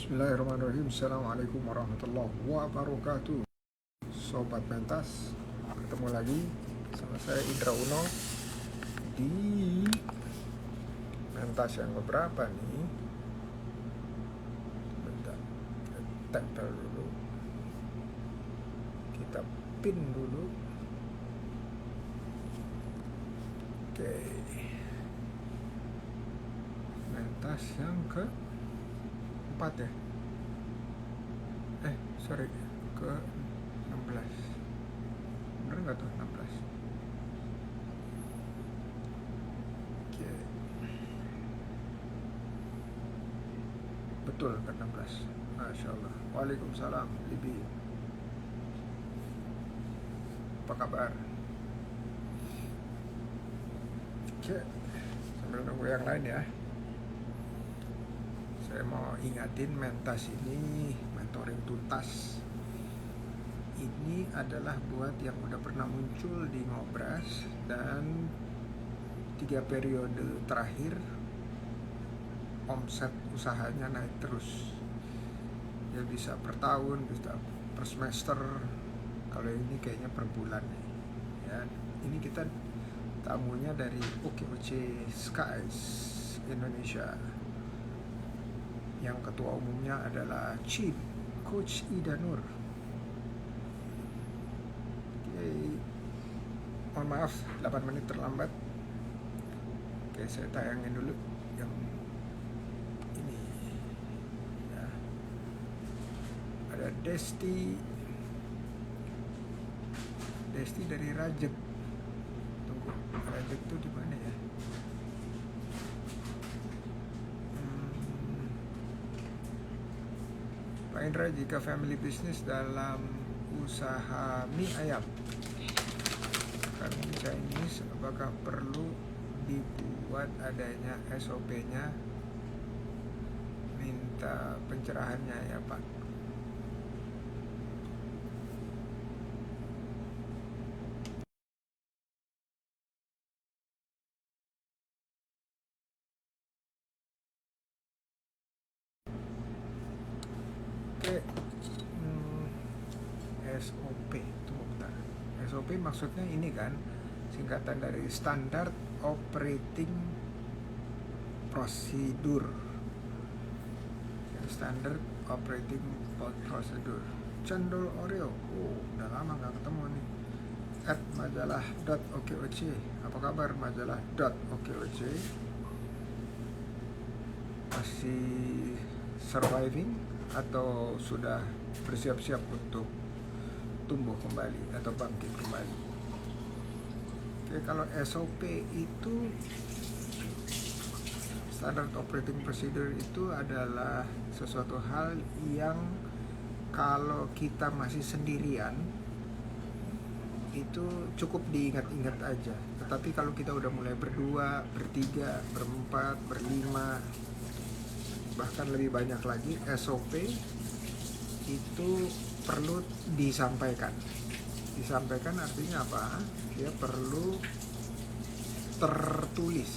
Bismillahirrahmanirrahim. Assalamualaikum warahmatullahi wabarakatuh. Sobat Mentas, ketemu lagi sama saya Indra Uno di Mentas yang keberapa nih? Bentar, kita tempel dulu, kita pin dulu. Oke, Mentas yang ke 4 ya? Sorry, ke 16. Bener nggak tuh 16? Oke, betul ke 16. Masya Allah. Waalaikumsalam Libi, apa kabar? Oke, sambil nunggu yang lain ya, saya mau ingatin Mentas ini mentoring tuntas. Ini adalah buat yang udah pernah muncul di Ngobras dan 3 periode terakhir omset usahanya naik terus. Ya bisa per tahun, bisa per semester. Kalau ini kayaknya per bulan nih. Ya, ini kita tamunya dari OKOC Skies Indonesia. Yang ketua umumnya adalah Chief Coach Ida Nur. Oke, mohon maaf 8 menit terlambat. Oke, saya tayangin dulu yang ini ya. Ada Desti dari Rajek. Tunggu, Rajek tuh di mana ya? Pak Indra, jika family business dalam usaha mie ayam kami Chinese, apakah perlu dibuat adanya SOP-nya? Minta pencerahannya ya Pak. Oke, SOP, tunggu bentar. SOP maksudnya ini kan singkatan dari Standard Operating Procedure. Standard Operating Procedure. Cendol Oreo, udah lama nggak ketemu nih. @majalah.okoc, apa kabar majalah.okoc? Masih surviving atau sudah bersiap-siap untuk tumbuh kembali atau bangkit kembali? Oke, kalau SOP itu Standard Operating Procedure itu adalah sesuatu hal yang kalau kita masih sendirian itu cukup diingat-ingat aja. Tetapi kalau kita udah mulai berdua, bertiga, berempat, berlima, bahkan lebih banyak lagi, SOP itu perlu disampaikan. Disampaikan artinya apa? Dia perlu tertulis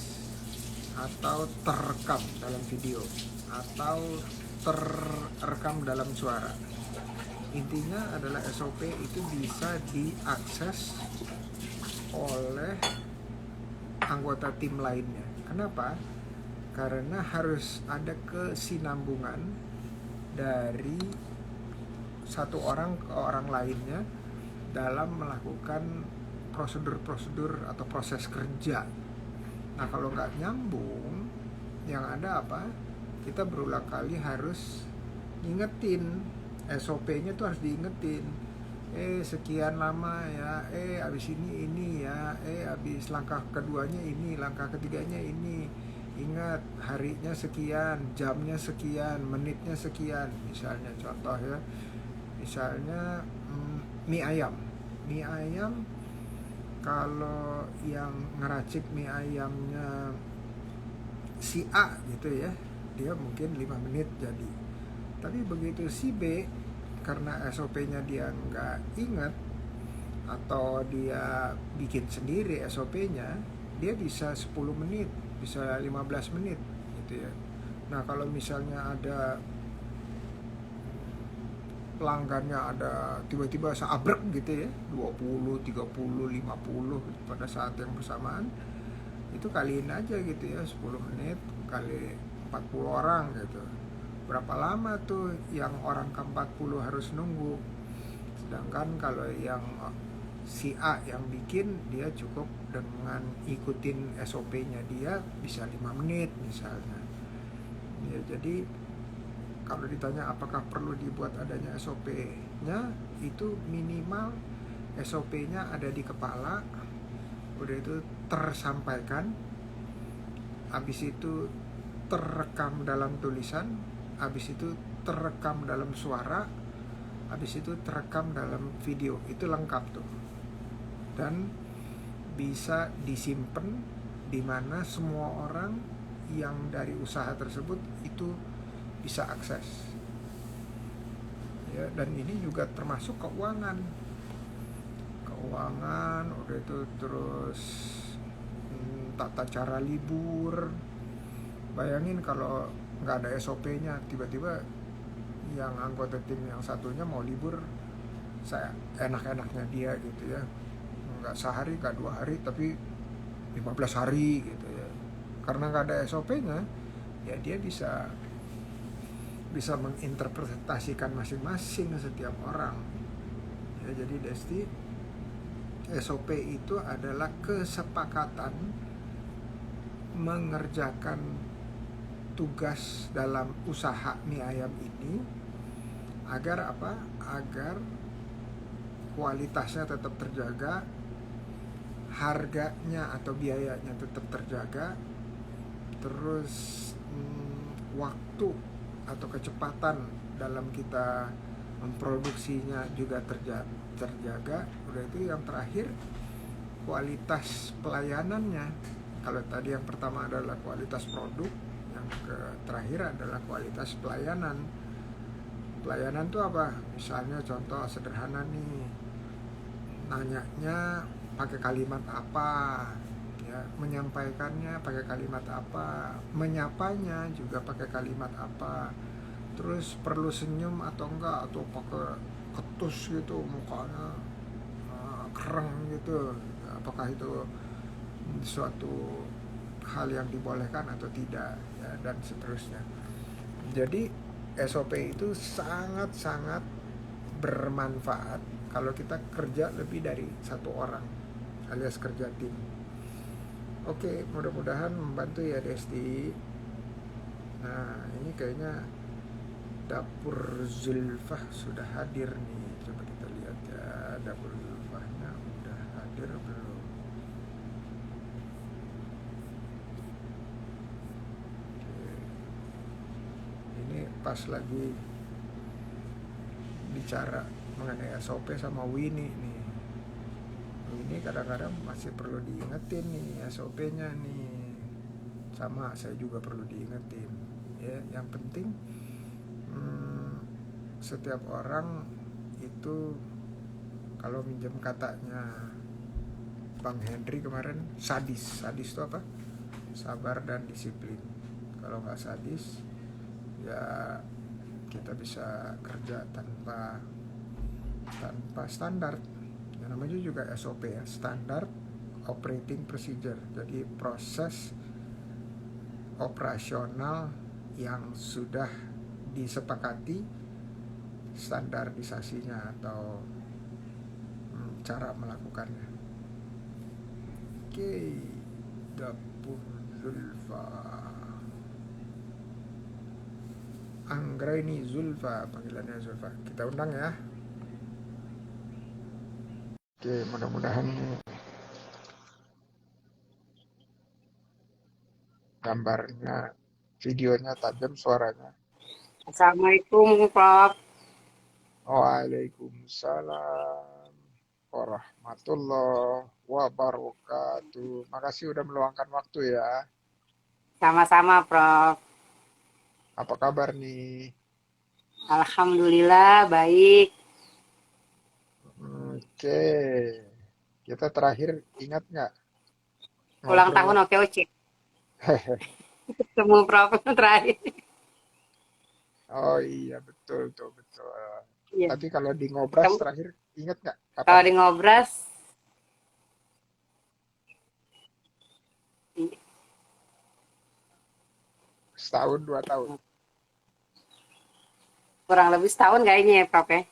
atau terekam dalam video atau terekam dalam suara. Intinya adalah SOP itu bisa diakses oleh anggota tim lainnya. Kenapa? Karena harus ada kesinambungan dari satu orang ke orang lainnya dalam melakukan prosedur-prosedur atau proses kerja. Nah, kalau nggak nyambung, yang ada apa? Kita berulang kali harus ngingetin. SOP-nya tuh harus diingetin. Sekian lama ya, abis ini ya, abis langkah keduanya ini, langkah ketiganya ini. Ingat, harinya sekian, jamnya sekian, menitnya sekian. Misalnya contoh ya, misalnya mie ayam. Mie ayam, kalau yang ngeracik mie ayamnya si A gitu ya, dia mungkin 5 menit jadi. Tapi begitu si B, karena SOP-nya dia nggak ingat atau dia bikin sendiri SOP-nya, dia bisa 10 menit, bisa 15 menit gitu ya. Nah, kalau misalnya ada pelanggannya ada tiba-tiba seabrek gitu ya, 20, 30, 50 pada saat yang bersamaan, itu kaliin aja gitu ya, 10 menit kali 40 orang gitu. Berapa lama tuh yang orang ke-40 harus nunggu. Sedangkan kalau yang si A yang bikin, dia cukup dengan ikutin SOP-nya dia bisa 5 menit misalnya. Ya, jadi kalau ditanya apakah perlu dibuat adanya SOP-nya, itu minimal SOP-nya ada di kepala, udah itu tersampaikan, habis itu terekam dalam tulisan, habis itu terekam dalam suara, habis itu terekam dalam video. Itu lengkap tuh. Dan bisa disimpan di mana semua orang yang dari usaha tersebut itu bisa akses. Ya, dan ini juga termasuk keuangan. Keuangan udah itu, terus tata cara libur. Bayangin kalau nggak ada SOP-nya, tiba-tiba yang anggota tim yang satunya mau libur, saya enak-enaknya dia gitu ya, nggak sehari, nggak 2 hari, tapi 15 hari gitu ya. Karena nggak ada SOP-nya, ya dia bisa menginterpretasikan masing-masing setiap orang. Ya, jadi Desti, SOP itu adalah kesepakatan mengerjakan tugas dalam usaha mie ayam ini agar apa? Agar kualitasnya tetap terjaga, harganya atau biayanya tetap terjaga, terus waktu atau kecepatan dalam kita memproduksinya juga terjaga. Udah itu yang terakhir, kualitas pelayanannya. Kalau tadi yang pertama adalah kualitas produk, yang terakhir adalah kualitas pelayanan. Pelayanan itu apa? Misalnya contoh sederhana nih, nanyanya pakai kalimat apa, ya, menyampaikannya pakai kalimat apa, menyapanya juga pakai kalimat apa, terus perlu senyum atau enggak, atau pakai ketus gitu mukanya, kereng gitu, apakah itu suatu hal yang dibolehkan atau tidak, ya, dan seterusnya. Jadi SOP itu sangat-sangat bermanfaat kalau kita kerja lebih dari satu orang, alias kerja tim. Oke, mudah-mudahan membantu ya Desti. Nah, ini kayaknya dapur Zulfah sudah hadir nih. Coba kita lihat ya, dapur Zulfahnya udah hadir belum? Oke. Ini pas lagi bicara mengenai SOP sama Winnie nih. Ini kadang-kadang masih perlu diingetin nih SOP-nya nih. Sama saya juga perlu diingetin. Ya, yang penting setiap orang itu, kalau minjem katanya Bang Henry kemarin, sadis. Sadis itu apa? Sabar dan disiplin. Kalau nggak sadis, ya kita bisa kerja tanpa standar. Yang namanya juga SOP ya, Standard Operating Procedure. Jadi proses operasional yang sudah disepakati standarisasinya atau cara melakukannya. Oke, dapur Zulfa. Anggraini Zulfa, panggilannya Zulfa. Kita undang ya. Oke, mudah-mudahan gambarnya, videonya tajam, suaranya. Assalamualaikum, Prof. Waalaikumsalam warahmatullahi wabarakatuh. Makasih udah meluangkan waktu ya. Sama-sama, Prof. Apa kabar nih? Alhamdulillah, baik. Oke, kita terakhir ingat nggak Ulang ngobrol? tahun OKOC. Ketemu Prof terakhir. Oh iya, betul tuh, betul. Iya. Tapi kalau di Ngobras Kamu terakhir inget nggak kapan? kalau di Ngobras Setahun, 2 tahun. kurang lebih setahun kayaknya ya, Prof ya.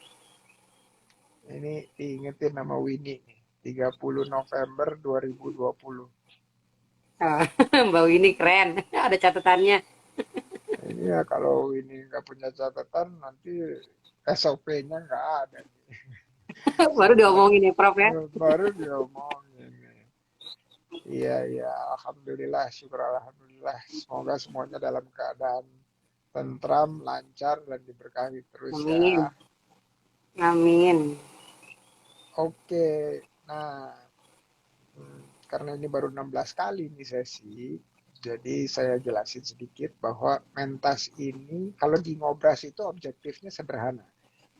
Ini diingetin nama Winnie nih. 30 November 2020. Oh, Mbak ini keren. Ada catatannya. Ini ya kalau ini nggak punya catatan nanti SOP-nya nggak ada nih. Baru Baru, diomongin ya, Prof ya. baru diomongin nih. Iya, iya. Alhamdulillah, syukur Alhamdulillah. Semoga semuanya dalam keadaan tentram, lancar, dan diberkahi terus ya. Amin. Amin. Oke, nah karena ini baru 16 kali nih sesi, jadi saya jelasin sedikit bahwa mentas ini, kalau di Ngobras itu objektifnya sederhana,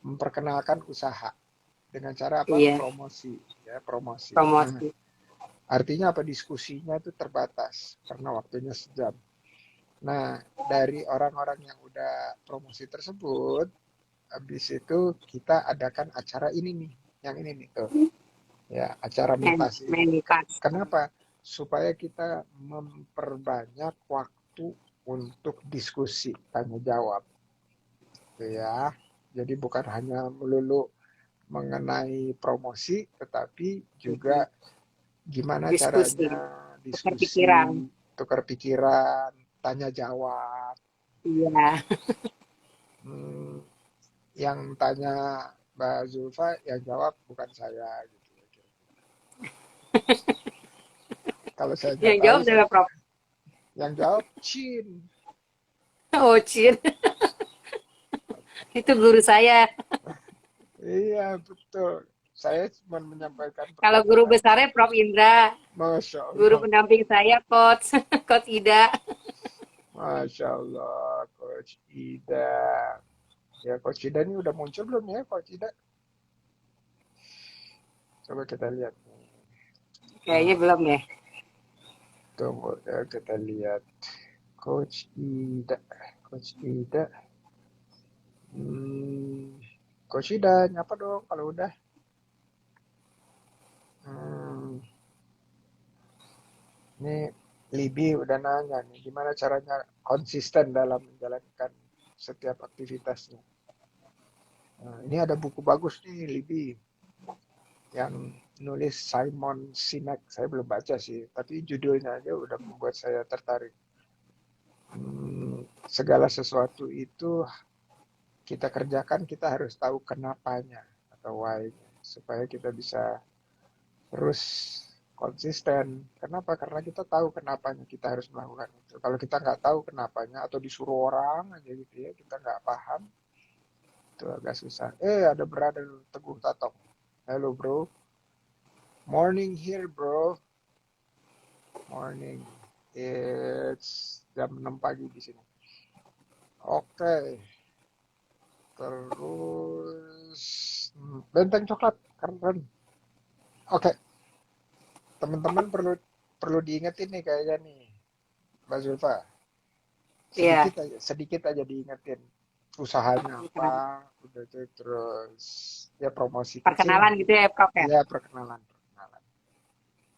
memperkenalkan usaha dengan cara apa? Iya, Promosi, ya promosi. Nah, promosi. artinya apa? Diskusinya itu terbatas karena waktunya sejam. Nah, dari orang-orang yang udah promosi tersebut, habis itu kita adakan acara ini nih, yang ini nih tuh. Ya, acara mentas ini. Menitas. Kenapa? Supaya kita memperbanyak waktu untuk diskusi, tanya jawab. Gitu ya. Jadi bukan hanya melulu mengenai promosi, tetapi juga gimana Diskusi. caranya Tukar pikiran. diskusi, tukar pikiran, tanya jawab. Iya. Hmm, yang tanya Mbak Zulfa, yang jawab bukan saya gitu. Kalau saya nggak Yang tahu, jawab saya adalah Prof. yang jawab Chin. Oh, Cin. Itu guru saya. Iya, betul. Saya cuma menyampaikan Kalau guru pertanyaan. besarnya Prof Indra. Masya Guru Allah. pendamping saya Coach. Coach Ida. Masya Allah, Coach Ida. Ya, Coach Ida ini udah muncul belum ya, Coach Ida? Coba kita lihat. Kayaknya belum ya. Tunggu ya, kita lihat. Coach Ida. Coach Ida. Hmm, Coach Ida, nyapa dong kalau udah. Hmm, ini Libi udah nanya nih, gimana caranya konsisten dalam menjalankan setiap aktivitasnya. Nah, ini ada buku bagus nih, Libi, yang nulis Simon Sinek. Saya belum baca sih, tapi judulnya aja udah membuat saya tertarik. Segala sesuatu itu kita kerjakan, kita harus tahu kenapanya atau why-nya, supaya kita bisa terus konsisten. Kenapa? Karena kita tahu kenapanya kita harus melakukan itu. Kalau kita nggak tahu kenapanya atau disuruh orang aja gitu ya, kita nggak paham, itu agak susah. Ada brother Teguh Tatong. Halo bro. Morning here bro. Morning. It's jam 6 pagi di sini. Oke. Terus benteng coklat keren. Oke. Teman-teman perlu perlu diingetin nih kayaknya nih, Mbak Zulfa. Iya. Sedikit aja diingetin usahanya apa, udah tuh terus ya promosi kecil Perkenalan gitu ya Prof ya. ya, perkenalan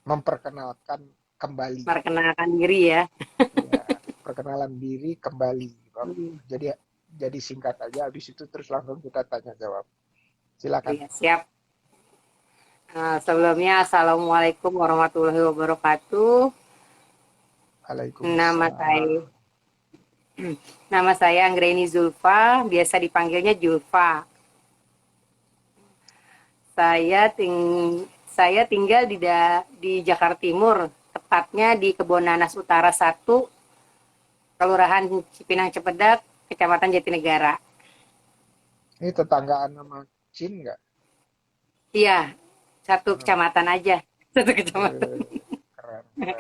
memperkenalkan kembali Perkenalkan diri ya. ya, perkenalan diri kembali. Hmm. Jadi singkat aja, habis itu terus langsung kita tanya jawab, silakan. Iya, siap. Sebelumnya Assalamualaikum warahmatullahi wabarakatuh. Nama saya Waalaikumsalam. Nama saya Anggreni Zulfa, biasa dipanggilnya Julfa. Saya ting saya tinggal di Jakarta Timur, tepatnya di Kebon Nanas Utara 1, Kelurahan Cipinang Cepedak, Kecamatan Jatinegara. Ini tetanggaan sama Cin nggak? Iya, satu Hmm, kecamatan aja. Satu kecamatan. keren keren.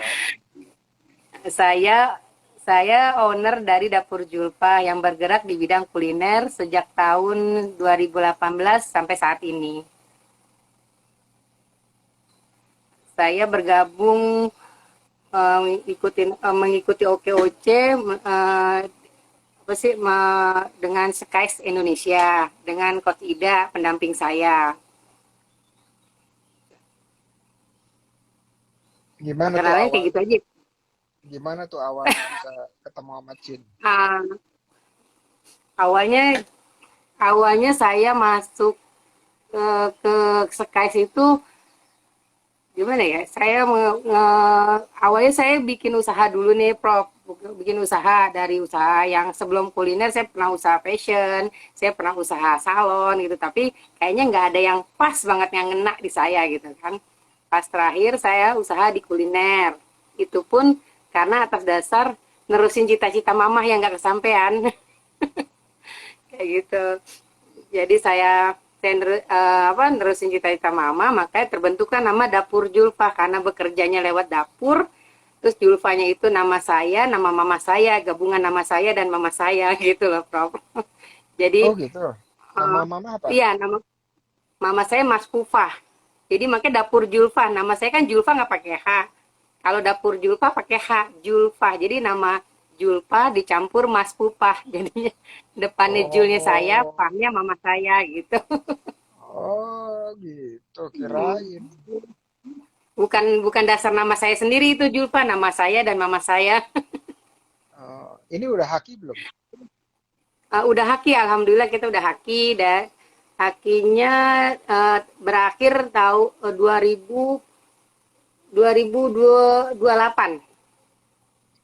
Saya saya owner dari Dapur Julfa yang bergerak di bidang kuliner sejak tahun 2018 sampai saat ini. Saya bergabung mengikuti OKOC dengan Skies Indonesia, dengan Coach Ida pendamping saya. Gimana tuh Perkenalannya kayak gitu awalnya? aja. Gimana tuh awalnya bisa ketemu sama Cin? Uh, awalnya awalnya saya masuk ke Skies itu gimana ya? Awalnya saya bikin usaha dulu nih, Prof. Bikin usaha dari usaha yang sebelum kuliner saya pernah usaha fashion, saya pernah usaha salon gitu. Tapi kayaknya nggak ada yang pas banget yang ngena di saya gitu kan. Pas terakhir saya usaha di kuliner. Itu pun karena atas dasar nerusin cita-cita mamah yang nggak kesampaian. Kayak gitu. Jadi nerusin cita-cita mama, makanya terbentuklah nama Dapur Julfa karena bekerjanya lewat dapur. Terus Julfanya itu nama saya, nama mama saya, gabungan nama saya dan mama saya gitu loh, Prof. Oh Jadi gitu. Nama uh, mama apa? iya nama mama saya Mas Pufah. Jadi makanya Dapur Julfa. Nama saya kan Julfa nggak pakai H. Kalau Dapur Julfa pakai H, Julfa. Jadi nama Julfa dicampur Mas Pupah. Jadinya depannya Julnya saya, Oh, Pahnya mama saya gitu. oh gitu. Kirain. Bukan bukan dasar nama saya sendiri itu Julfa, nama saya dan mama saya. Ini udah haki belum? Udah haki, alhamdulillah kita udah haki dan hakinya berakhir tahun 2028.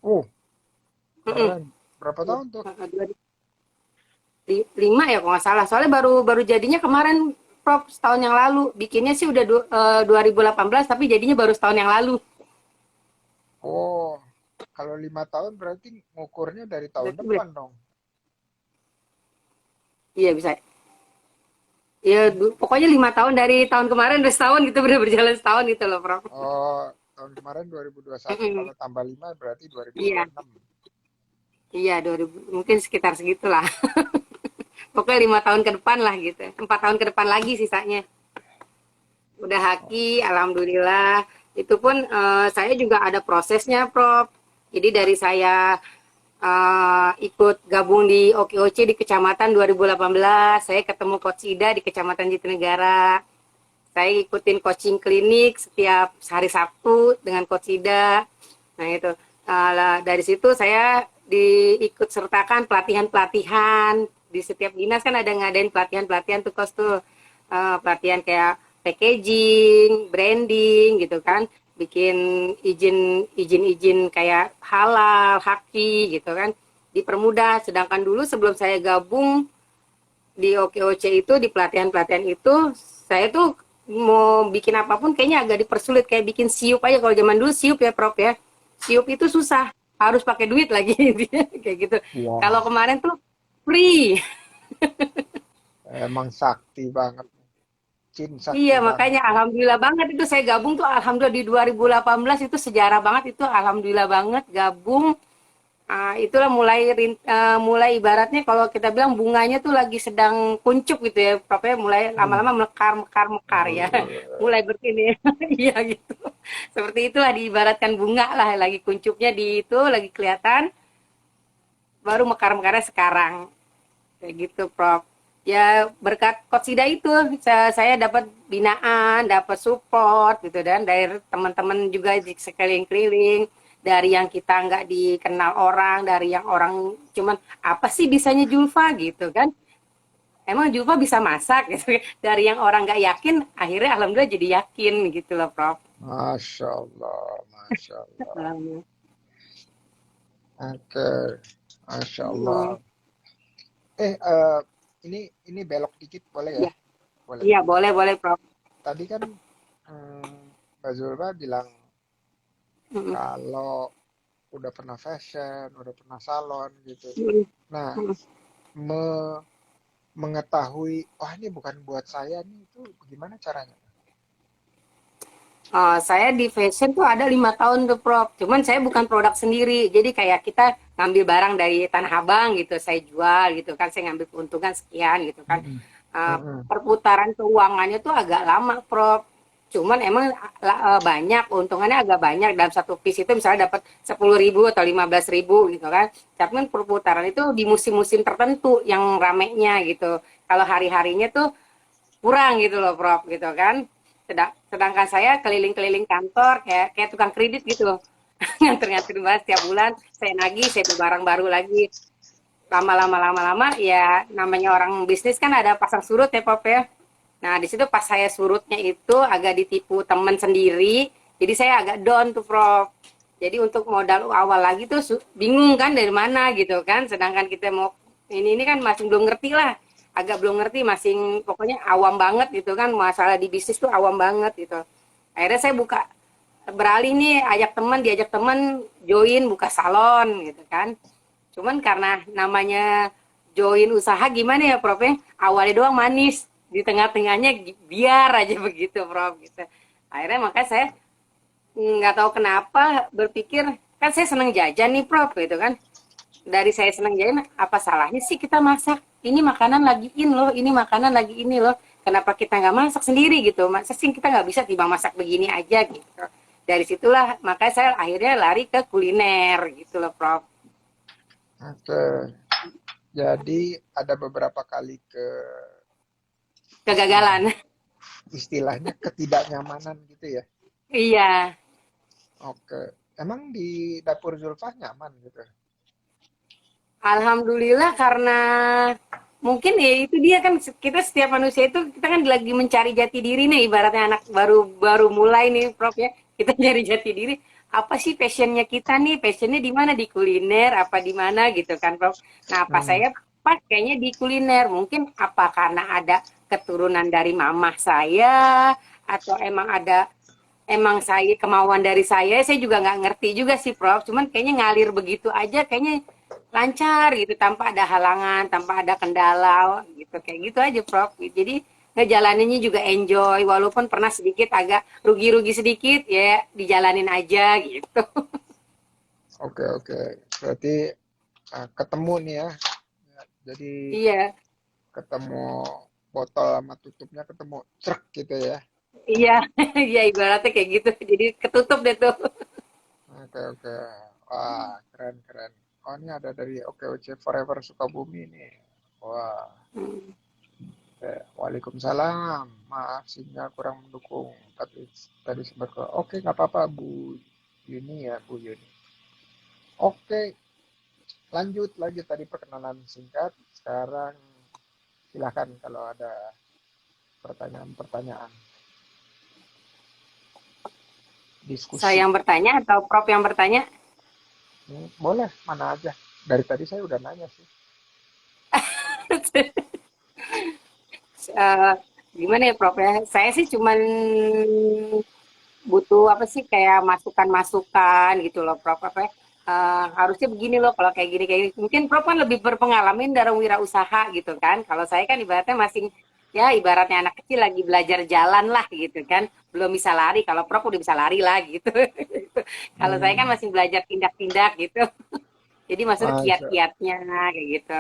Oh, Mm-mm. keren. Berapa tahun tuh? 5 ya kalau nggak salah. Soalnya baru baru jadinya kemarin, Prof, setahun yang lalu. Bikinnya sih udah 2018 tapi jadinya baru setahun yang lalu. Oh, kalau 5 tahun berarti ngukurnya dari tahun Berarti depan dong. iya bisa. Ya pokoknya 5 tahun dari tahun kemarin udah setahun gitu, udah berjalan setahun gitu loh, Prof. Oh, tahun kemarin 2021, Mm-mm. kalau tambah 5 berarti Iya, 2026. iya 2000 mungkin sekitar segitulah. Pokoknya 5 tahun ke depan lah gitu. 4 tahun ke depan lagi sisanya. Udah Oh, haki, alhamdulillah. Itu pun saya juga ada prosesnya, Prof. Jadi dari saya ikut gabung di OKOC di Kecamatan 2018, saya ketemu Coach Ida di Kecamatan Jatinegara. Saya ikutin coaching klinik setiap hari Sabtu dengan Coach Ida. Nah itu dari situ saya diikut sertakan pelatihan-pelatihan di setiap dinas kan ada ngadain pelatihan-pelatihan tuh Coach tuh. Pelatihan kayak packaging, branding gitu kan, bikin izin kayak halal, haki gitu kan, dipermudah. Sedangkan dulu sebelum saya gabung di OKOC itu di pelatihan-pelatihan itu saya tuh mau bikin apapun kayaknya agak dipersulit kayak bikin siup aja kalau zaman dulu siup ya Prof ya. Siup itu susah, harus pakai duit lagi kayak gitu. Kalau wah, kemarin tuh free. emang sakti banget. Cin Iya, sakti banget. makanya alhamdulillah banget itu saya gabung tuh alhamdulillah di 2018 itu sejarah banget itu alhamdulillah banget gabung. Itulah mulai ibaratnya kalau kita bilang bunganya tuh lagi sedang kuncup gitu ya, Prof ya, mulai Hmm. lama-lama mekar ya. Mulai berkini. Iya gitu. Seperti itulah diibaratkan bunga lah lagi kuncupnya di itu lagi kelihatan baru mekar-mekarnya sekarang. Kayak gitu, Prof. Ya berkat Coach Ida itu saya dapat binaan, dapat support gitu dan dari teman-teman juga di sekeliling keliling dari yang kita nggak dikenal orang, dari yang orang cuman apa sih bisanya Julfa gitu kan. Emang Julfa bisa masak gitu. Dari yang orang nggak yakin, akhirnya alhamdulillah jadi yakin gitu loh, Prof. Masya Allah, Masya Allah. Alhamdulillah. Oke, Masya Allah. Hmm, Eh, eh, ini belok dikit boleh ya? ya, Boleh. iya boleh boleh, Prof. Tadi kan Mbak Zulfa bilang Hmm, kalau udah pernah fashion, udah pernah salon gitu. hmm, Nah, hmm. me- mengetahui, wah ini bukan buat saya nih, itu gimana caranya? Saya di fashion tuh ada 5 tahun tuh Prof. Cuman saya bukan produk sendiri. Jadi kayak kita ngambil barang dari Tanah Abang gitu, saya jual gitu kan, saya ngambil keuntungan sekian gitu kan. Mm-mm. Uh, Mm-mm. Perputaran keuangannya tuh agak lama Prof. Cuman emang banyak, untungannya agak banyak dalam satu piece itu misalnya dapat 10.000 atau 15.000 gitu kan. Tapi kan perputaran itu di musim-musim tertentu yang ramenya gitu. Kalau hari-harinya tuh kurang gitu loh Prof gitu kan. Sedangkan saya keliling-keliling kantor kayak kayak tukang kredit gitu loh. Nganter-nganter banget setiap bulan saya nagih, saya beli barang baru lagi. Lama-lama ya namanya orang bisnis kan ada pasang surut ya Prof ya. Nah, di situ pas saya surutnya itu agak ditipu teman sendiri, jadi saya agak down tuh, Prof. Jadi untuk modal awal lagi tuh bingung kan dari mana gitu kan. Sedangkan kita mau ini kan masih belum ngerti lah. Agak belum ngerti, masih pokoknya awam banget gitu kan. Masalah di bisnis tuh awam banget gitu. Akhirnya saya beralih nih, diajak teman join buka salon gitu kan. Cuman karena namanya join usaha gimana ya Prof ya? Awalnya doang manis, di tengah-tengahnya biar aja begitu Prof gitu. Akhirnya makanya saya nggak tahu kenapa berpikir kan saya senang jajan nih Prof gitu kan. Dari saya senang jajan apa salahnya sih kita masak? Ini makanan lagi in loh, ini makanan lagi ini loh. Kenapa kita nggak masak sendiri gitu? Masa sih kita nggak bisa timbang masak begini aja gitu. Dari situlah makanya saya akhirnya lari ke kuliner gitu loh Prof. Oke. Jadi ada beberapa kali Kegagalan. istilahnya ketidaknyamanan gitu ya. Iya. Oke. Emang di dapur Zulfa nyaman gitu? Alhamdulillah karena mungkin ya itu dia kan kita setiap manusia itu kita kan lagi mencari jati diri nih ibaratnya anak baru baru mulai nih Prof ya kita nyari jati diri apa sih passionnya kita nih passionnya di mana di kuliner apa di mana gitu kan Prof. Nah pas Hmm. saya pas kayaknya di kuliner mungkin apa karena ada keturunan dari mamah saya atau emang saya kemauan dari saya juga nggak ngerti juga sih Prof. Cuman kayaknya ngalir begitu aja, kayaknya lancar gitu tanpa ada halangan, tanpa ada kendala gitu kayak gitu aja Prof. Jadi ngejalaninnya juga enjoy walaupun pernah sedikit agak rugi-rugi sedikit ya dijalanin aja gitu. Oke, oke. Berarti ketemu nih ya. Jadi Iya, ketemu botol sama tutupnya ketemu truk gitu ya. iya, iya ibaratnya kayak gitu. Jadi ketutup deh tuh. Oke, oke. Wah, keren, keren. Oh, ini ada dari OKOC Forever Sukabumi nih. Wah. Waalaikumsalam. Maaf sinyal kurang mendukung. Tapi tadi sempat ke. Oke, nggak apa-apa Bu Yuni ya, Bu Yuni. Oke, lanjut lanjut tadi perkenalan singkat. Sekarang silakan kalau ada pertanyaan-pertanyaan. Saya Diskusi. yang bertanya atau Prof yang bertanya? Boleh, mana aja. Dari tadi saya udah nanya sih. Eh, gimana ya Prof ya? Saya sih cuman butuh apa sih kayak masukan-masukan gitu loh Prof apa ya? Harusnya begini loh kalau kayak gini mungkin Prof kan lebih berpengalaman dari wirausaha gitu kan kalau saya kan ibaratnya masih ya ibaratnya anak kecil lagi belajar jalan lah gitu kan belum bisa lari kalau Prof udah bisa lari lah gitu kalau saya kan Hmm, masih belajar tindak-tindak gitu jadi maksudnya masa. kiat-kiatnya kayak gitu.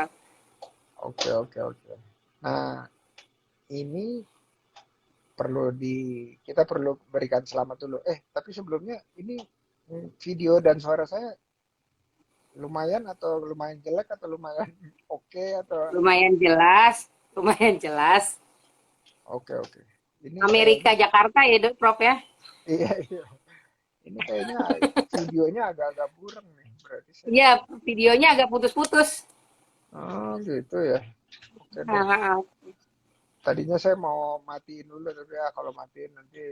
Oke, oke, oke. Nah, ini kita perlu berikan selamat dulu. Tapi sebelumnya ini video dan suara saya lumayan atau lumayan jelek atau lumayan oke atau Lumayan jelas oke, oke. Ini Amerika kayaknya Jakarta ya dok Prof ya. iya, iya. Ini kayaknya videonya agak-agak burem nih. Berarti saya Iya videonya agak putus-putus. oh gitu ya. Oke deh. Ah, Tadinya saya mau matiin dulu tapi ya kalau matiin nanti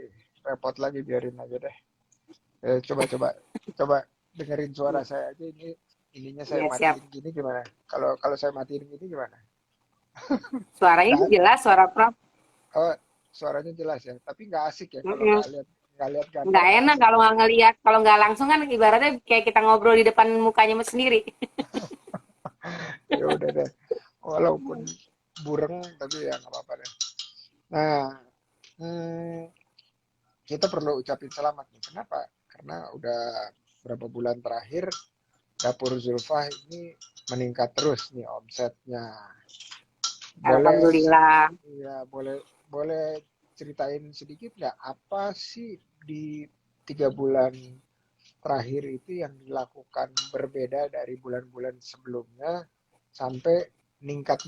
repot lagi biarin aja deh. Coba-coba coba dengerin suara saya aja ini ininya saya ya siap. matiin gini gimana? Kalau kalau saya matiin gini gimana? Suaranya Nggak, jelas, suara Prof. oh, suaranya jelas ya, tapi nggak asik ya kalau Mm-mm. nggak lihat gambar Nggak nggak enak asik. kalau nggak ngelihat, kalau nggak langsung kan ibaratnya kayak kita ngobrol di depan mukanya sendiri. Ya udah deh, walaupun bureng tapi ya nggak apa-apa deh. Nah, hmm, kita perlu ucapin selamat nih. Kenapa? Karena udah berapa bulan terakhir Dapur Zulfah ini meningkat terus nih omsetnya. Boleh, Alhamdulillah. ya boleh boleh ceritain sedikit nggak apa sih di 3 bulan terakhir itu yang dilakukan berbeda dari bulan-bulan sebelumnya sampai ningkat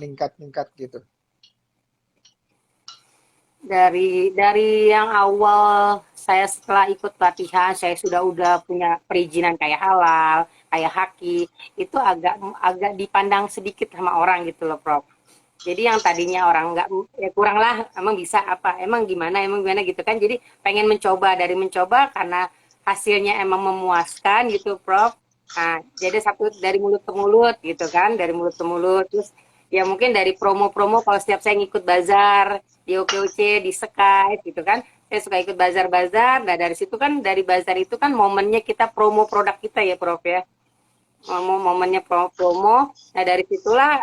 gitu. Dari yang awal saya setelah ikut pelatihan saya udah punya perizinan kayak halal, kayak haki, itu agak agak dipandang sedikit sama orang gitu loh, Prof. Jadi yang tadinya orang nggak ya kurang lah, emang bisa apa, emang gimana gitu kan. Jadi pengen mencoba dari mencoba karena hasilnya emang memuaskan gitu, Prof. Nah, jadi satu dari mulut ke mulut gitu kan, dari mulut ke mulut. Terus ya mungkin dari promo-promo kalau setiap saya ngikut bazar di OKOC, di Skype gitu kan. Saya suka ikut bazar-bazar. Nah, dari situ kan dari bazar itu kan momennya kita promo produk kita ya, Prof ya. Momennya promo. Nah, dari situlah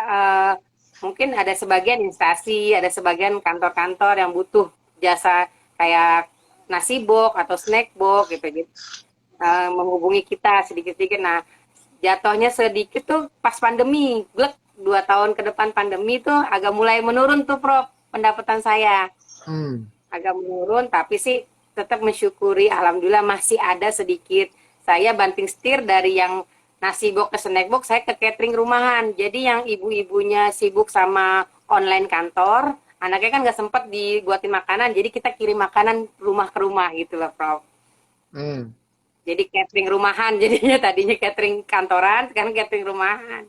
mungkin ada sebagian instansi, ada sebagian kantor-kantor yang butuh jasa kayak nasi box atau snack box gitu. Menghubungi kita sedikit-sedikit. Nah, jatuhnya sedikit tuh pas pandemi, glek 2 tahun ke depan pandemi tuh agak mulai menurun tuh, Prof, pendapatan saya Hmm. agak menurun, tapi sih tetap mensyukuri, alhamdulillah masih ada sedikit. Saya banting setir dari yang nasi box ke snack box, saya ke catering rumahan. Jadi yang ibu-ibunya sibuk sama online kantor, anaknya kan nggak sempat dibuatin makanan, jadi kita kirim makanan rumah ke rumah gitu loh, Prof. Hmm. Jadi catering rumahan, jadinya tadinya catering kantoran, sekarang catering rumahan.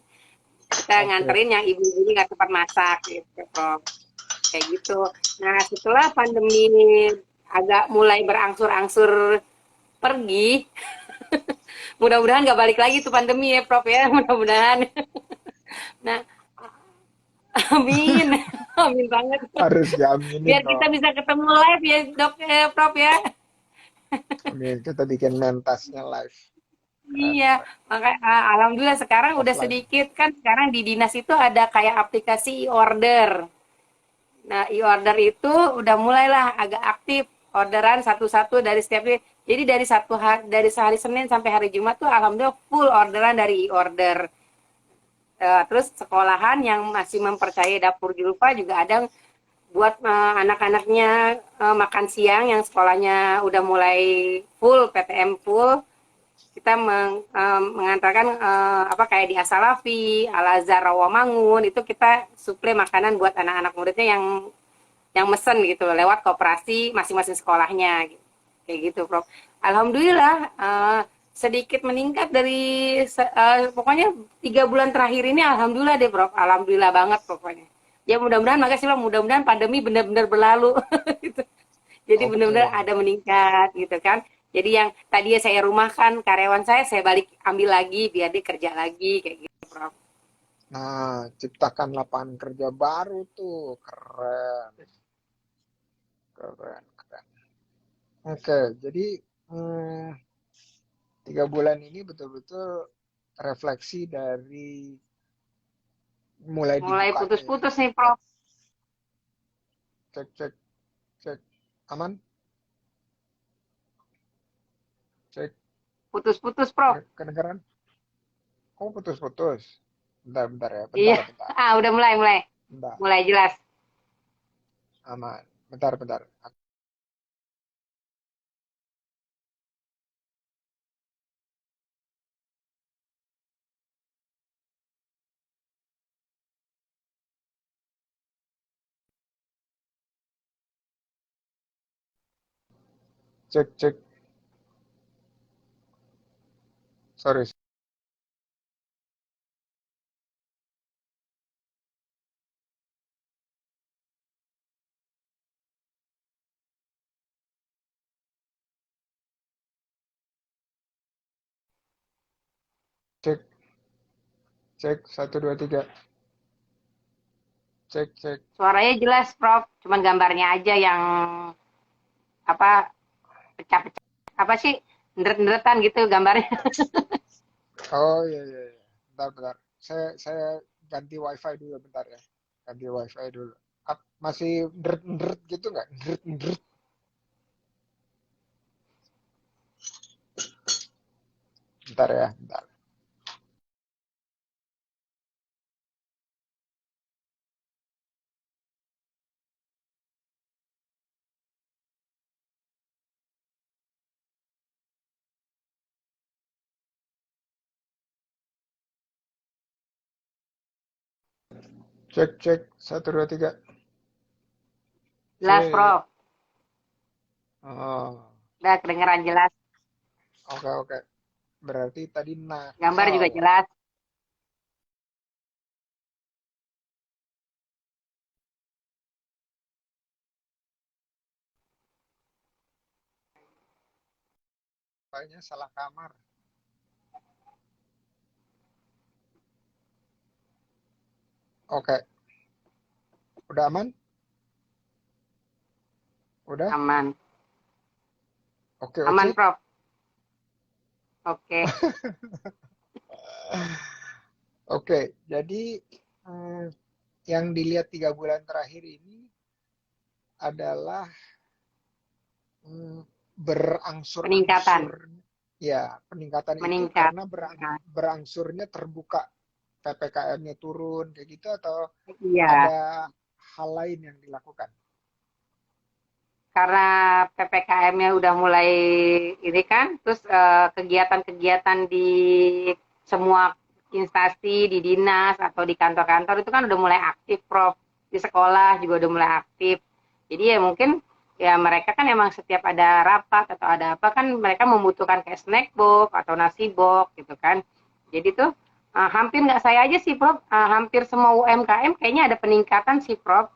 Kita Oke. nganterin yang ibu-ibunya nggak sempat masak gitu, Prof. Kayak gitu. Nah, setelah pandemi agak mulai berangsur-angsur pergi, mudah-mudahan nggak balik lagi tuh pandemi ya, Prof ya. Mudah-mudahan. Nah, amin. Amin banget. Harus diaminin Biar kita dong. bisa ketemu live ya, Dok, Prof ya. Amin. Kita bikin mentasnya live. Keren, Iya, keren. makanya alhamdulillah sekarang udah Offline. sedikit kan sekarang di dinas itu ada kayak aplikasi e-order. Nah, e-order itu udah mulailah agak aktif orderan satu-satu dari setiap hari. Jadi dari dari sehari Senin sampai hari Jumat tuh alhamdulillah full orderan dari e-order. Terus sekolahan yang masih mempercayai dapur di Rupa juga ada buat anak-anaknya makan siang yang sekolahnya udah mulai full PTM full kita mengantarkan apa kayak di Asalafi, Al Azhar Rawamangun itu kita suplai makanan buat anak-anak muridnya yang mesen gitu loh, lewat koperasi masing-masing sekolahnya gitu. Kayak gitu, Prof. Alhamdulillah sedikit meningkat dari pokoknya 3 bulan terakhir ini alhamdulillah deh, Prof. Alhamdulillah banget pokoknya. Ya mudah-mudahan makasih Bang, mudah-mudahan pandemi benar-benar berlalu gitu. Jadi benar-benar Oke. ada meningkat gitu kan. Jadi yang tadi saya rumahkan karyawan saya balik ambil lagi biar dia kerja lagi kayak gitu, Prof. Nah, ciptakan lapangan kerja baru tuh. Keren, keren, keren. Oke, jadi hmm, 3 bulan ini betul-betul refleksi dari mulai Mulai dibukanya ya. putus-putus nih, Prof. Cek, cek, cek. Aman? Cek. Putus-putus, Prof. Kedengeran? Oh, putus-putus. Bentar, bentar ya. Iya. Bentar, bentar. Udah mulai, mulai. Bentar. Mulai jelas. Aman. Bentar, bentar. Cek, cek. Sorry. Cek, cek. 1, 2, 3. Cek, cek. Suaranya jelas, Prof. Cuman gambarnya aja yang apa pecah-pecah. Apa sih? Ndret-ndretan gitu gambarnya. Oh, iya, iya, iya. Bentar, bentar. Saya ganti wifi dulu bentar ya. Ganti wifi dulu. Masih ndret-ndret gitu nggak? Ndret-ndret. Bentar ya, bentar. Cek, cek. Satu, dua, tiga. Jelas, Cek. Prof. Oh, Udah kedengeran jelas. oke, oke. Berarti tadi Gambar nakal. juga jelas. Kayaknya salah kamar. Oke. Udah aman? Udah? Aman. Oke, Aman, Oce. Prof. Oke. Oke, jadi hmm, yang dilihat 3 bulan terakhir ini adalah hmm, Peningkatan. berangsur-angsur, ya peningkatan itu Meningkat. karena Nah, berangsurnya terbuka PPKM-nya turun kayak gitu atau iya. ada hal lain yang dilakukan? Karena PPKM-nya udah mulai ini kan, terus kegiatan-kegiatan di semua instansi, di dinas atau di kantor-kantor itu kan udah mulai aktif, Prof. Di sekolah juga udah mulai aktif. Jadi ya mungkin ya mereka kan emang setiap ada rapat atau ada apa kan mereka membutuhkan kayak snack box atau nasi box gitu kan. Jadi tuh hampir nggak saya aja sih, Prof. Hampir semua UMKM kayaknya ada peningkatan sih, Prof.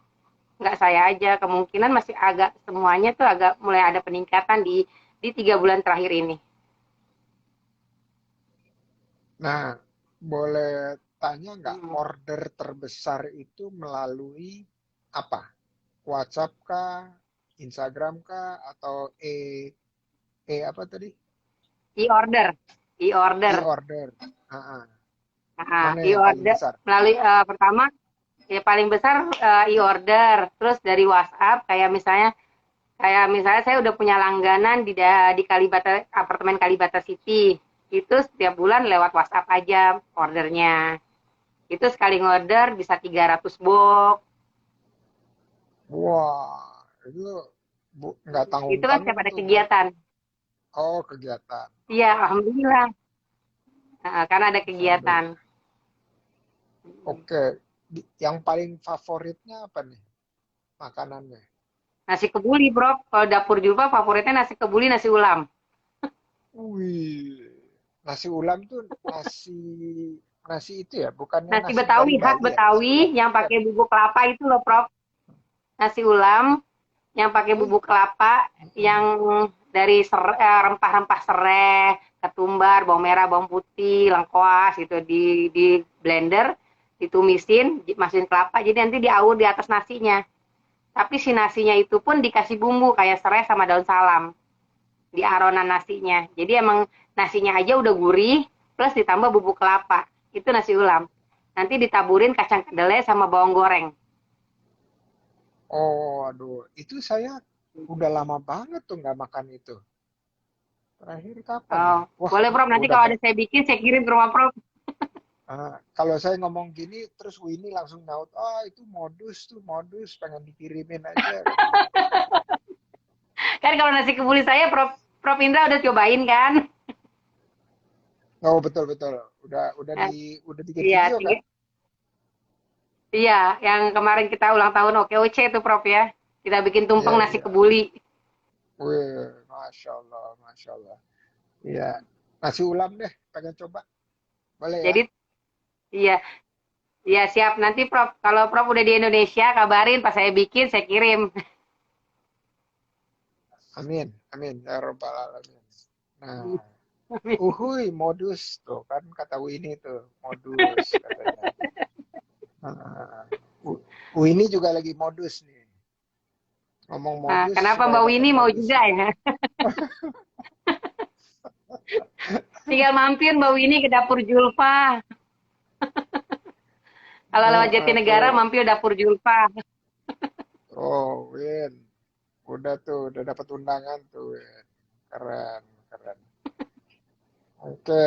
Nggak saya aja, kemungkinan masih agak semuanya tuh agak mulai ada peningkatan di 3 bulan terakhir ini. Nah, boleh tanya nggak Hmm. order terbesar itu melalui apa? WhatsApp kah, Instagram kah, atau apa tadi? E-order, e-order, E-order. Ah, ah. nah, Mana yang paling e-order besar? melalui pertama ya paling besar e-order, terus dari WhatsApp kayak misalnya saya udah punya langganan di Kalibata apartemen Kalibata City, itu setiap bulan lewat WhatsApp aja ordernya. Itu sekali ngorder bisa 300 box. Wah, itu nggak Itu kan tanggung-tanggung setiap ada tuh buat kegiatan. kegiatan. Iya, Oke, alhamdulillah. Karena ada kegiatan. alhamdulillah. Oke, yang paling favoritnya apa nih makanannya? Nasi kebuli, Bro. Kalau dapur Julfa favoritnya nasi kebuli, nasi ulam. Wih, nasi ulam tuh nasi nasi itu ya, bukannya Nasi nasi dari Betawi, khas Bali ya, nasi ulam Betawi yang bukan pakai ya? bubuk kelapa itu loh, Prof. Nasi ulam yang pakai Oh, bubuk kelapa yang mm-mm. dari rempah-rempah serai, ketumbar, bawang merah, bawang putih, lengkuas gitu di blender, ditumisin, masukin kelapa, jadi nanti diaur di atas nasinya. Tapi si nasinya itu pun dikasih bumbu kayak serai sama daun salam di aronan nasinya. Jadi emang nasinya aja udah gurih, plus ditambah bubuk kelapa. Itu nasi ulam. Nanti ditaburin kacang kedelai sama bawang goreng. Oh, aduh, itu saya udah lama banget tuh nggak makan itu. Terakhir kapan ya? Oh, Wah, boleh Prof, nanti udah kalau mau. ada saya bikin, saya kirim ke rumah Prof. Kalau saya ngomong gini, terus Winnie langsung nyaut, ah itu modus tuh, modus, pengen dikirimin aja katanya. Kan kalau nasi kebuli saya, Prof Indra udah cobain kan? Oh betul betul, Nah, udah bikin iya, video kan? iya, yang kemarin kita ulang tahun OKOC itu Prof ya. Kita bikin Iya tumpeng nasi iya. kebuli. Wih, masya Allah, masya Allah. Iya, nasi ulam deh, pengen coba, boleh ya? Jadi, iya, iya siap. Nanti Prof, kalau Prof udah di Indonesia, kabarin pas saya bikin, saya kirim. Amin, amin, ya robbal alamin. Nah, modus tuh kan kata Winnie tuh, modus katanya. Ah, Winnie juga lagi modus nih. Ngomong Nah, modus, kenapa supaya Mbak dapat Winnie mau modus juga nih. ya? Tinggal mampir Mbak Winnie ke dapur Julfa. Kalau lewat Jatinegara, Tuh. mampir dapur Julfa. Oh, Win. Udah tuh, udah dapat undangan tuh, Win. Keren, keren. Oke,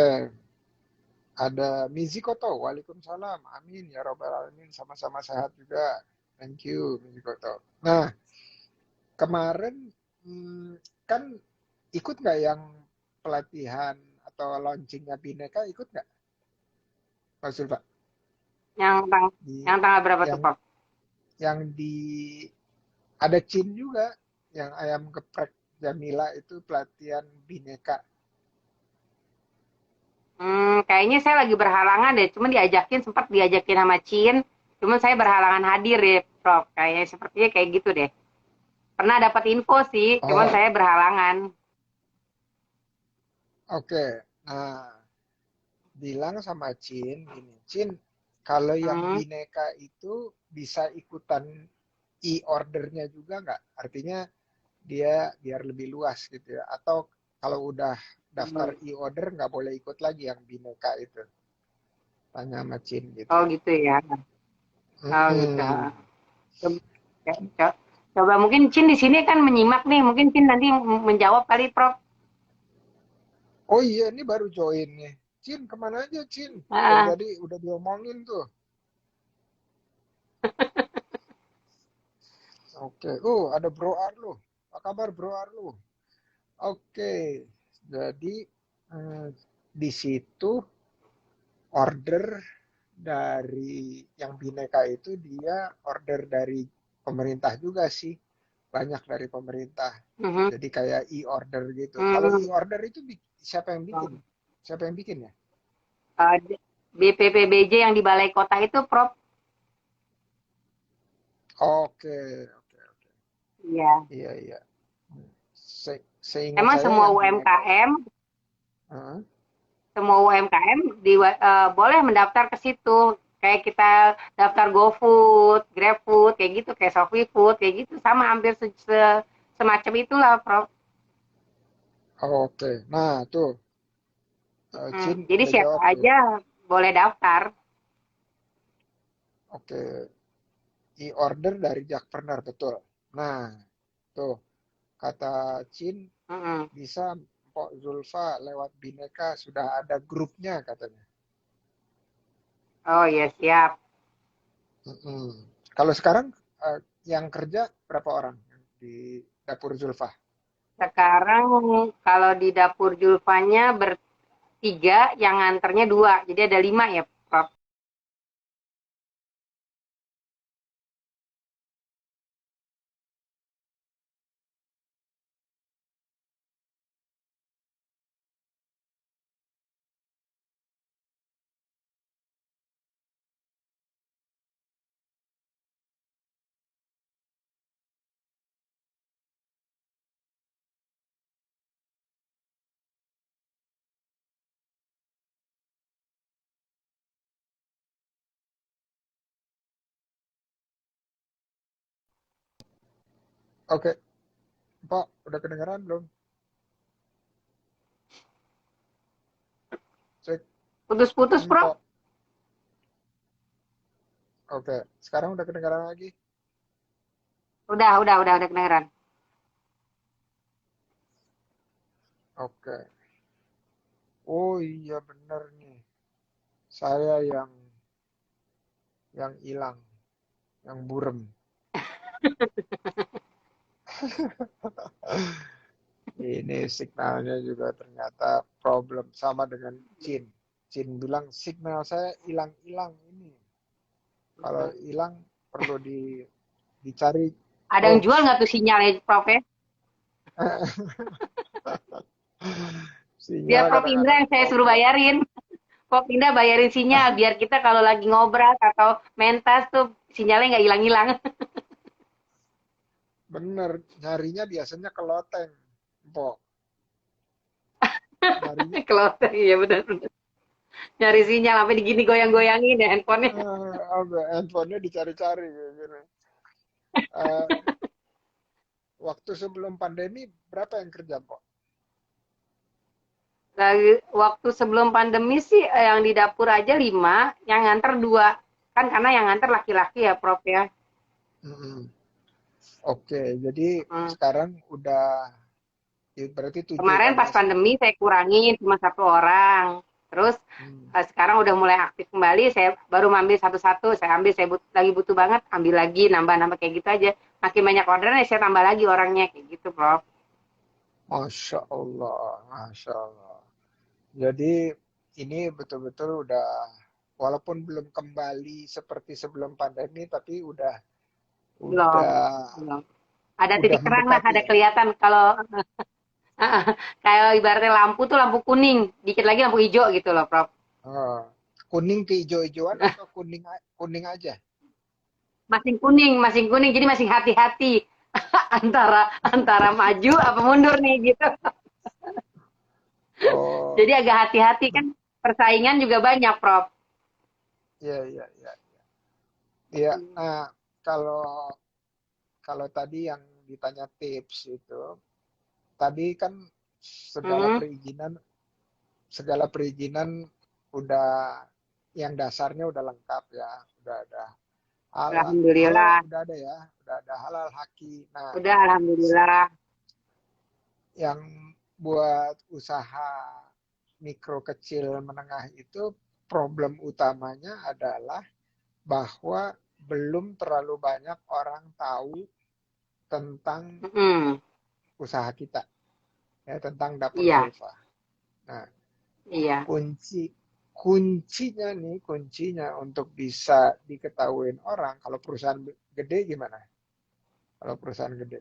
ada Mizikoto. Waalaikumsalam. Amin ya robbal alamin. Sama-sama sehat juga. Thank you, Mizikoto. Nah, kemarin kan ikut nggak yang pelatihan atau launchingnya Bineka ikut nggak, Pak Sulfa? Yang Di yang tanggal berapa tuh, yang Prof? yang di ada Cin juga, yang ayam geprek Jamila itu pelatihan Bineka. Kayaknya saya lagi berhalangan deh. Cuman sempat diajakin sama Cin. Cuman saya berhalangan hadir ya, Prof. Kayaknya sepertinya kayak gitu deh. Pernah dapat info sih, cuman Oh, saya berhalangan. oke. Nah, bilang sama Cin gini, Cin, kalau yang Hmm, Bineka itu bisa ikutan e-ordernya juga nggak? Artinya dia biar lebih luas gitu ya. Atau kalau udah daftar e-order nggak boleh ikut lagi yang Bineka itu. Tanya sama Cin gitu. oh gitu ya. Oh gitu. Mm-mm. Coba, coba mungkin Cin di sini kan menyimak nih. Mungkin Cin nanti menjawab kali, Prof. Oh iya, ini baru join nih. Cin, kemana aja Cin? Dari Ah, tadi udah diomongin tuh. Oke. Ada Bro Arlo. Apa kabar Bro Arlo? Oke. Jadi eh, di situ order dari yang Bineka itu dia order dari pemerintah juga sih. Banyak dari pemerintah. mhm. Jadi kayak e-order gitu. Kalau Hmm. e-order itu siapa yang bikin? Siapa yang bikin ya? Eh, BPPBJ yang di Balai Kota itu, Prof. Oke, oke, oke. Iya. Iya, iya. Seingat Emang saya semua yang Bineka itu. UMKM, Heeh. boleh mendaftar ke situ. Kayak kita daftar GoFood, GrabFood, kayak gitu, kayak ShopeeFood, kayak gitu. Sama hampir semacam itulah, Prof. Oke. Nah, tuh Cin Jadi udah siapa jawab tuh. aja boleh daftar. Oke. E-order dari Jakpreneur, betul. Nah, tuh kata Cin Mm-mm. bisa Mpok Zulfa lewat Bineka sudah ada grupnya katanya. Oh ya siap. Mm-mm. Kalau sekarang yang kerja berapa orang di dapur Zulfa? Sekarang kalau di dapur Julfanya bertiga, yang nganternya dua. Jadi ada lima ya, Prof. Oke, Mpok, udah kedengeran belum? Cek, Putus-putus, Prof. Mpok. Oke, sekarang udah kedengaran lagi? Udah kedengeran. Oke. Oh iya bener nih. Saya yang hilang, yang burem. Ini signalnya juga ternyata problem sama dengan Cin. Cin bilang signal saya hilang-hilang ini. Kalau hilang perlu dicari. Ada Oh, yang jual nggak tuh sinyalnya, Prof ya? Biar sinyal Prof Indra kadang-kadang yang saya suruh problem. bayarin. Prof Indra bayarin sinyal biar kita kalau lagi ngobras atau mentas tuh sinyalnya nggak hilang-hilang. Bener, nyarinya biasanya ke loteng. Mpok, nyarinya Kalau iya benar. Nyari sinyal sampai digini goyang-goyangin ya handphonenya. handphonenya dicari-cari kayak gini. Eh, waktu sebelum pandemi berapa yang kerja, Mpok? Lagi waktu sebelum pandemi sih yang di dapur aja 5, yang nganter 2. Kan karena yang nganter laki-laki ya, Prof ya. Mm-mm. Oke, jadi Hmm. sekarang udah berarti 7 Kemarin kali pas pandemi SPP. saya kurangin cuma 1 orang. Terus Hmm. sekarang udah mulai aktif kembali, saya baru ambil satu-satu, saya ambil, lagi butuh banget, ambil lagi, nambah-nambah kayak gitu aja. Makin banyak orderan, saya tambah lagi orangnya, kayak gitu, Prof. Masya Allah, Masya Allah. Jadi ini betul-betul udah walaupun belum kembali seperti sebelum pandemi, tapi Belum, udah belum. Ada udah titik terang lah, mendekati ada ya. kelihatan kalau kayak ibaratnya lampu tuh lampu kuning, dikit lagi lampu hijau gitu loh, Prof. Oh, kuning ke hijau-hijauan atau kuning kuning aja? Masing kuning, jadi masing hati-hati antara antara maju apa mundur nih gitu. Jadi Oh, agak hati-hati kan, persaingan juga banyak, Prof. iya iya iya. Iya, nah kalau kalau tadi yang ditanya tips itu, tadi kan segala Mhm. perizinan segala perizinan udah yang dasarnya udah lengkap ya, udah ada halal Alhamdulillah. udah ada ya, udah ada halal haki. Nah, Udah, alhamdulillah. yang buat usaha mikro kecil menengah itu problem utamanya adalah bahwa belum terlalu banyak orang tahu tentang Mhm. usaha kita, ya tentang dapur Iya, Zulfa. Nah, iya. kunci kuncinya untuk bisa diketahuin orang kalau perusahaan gede gimana? Kalau perusahaan gede,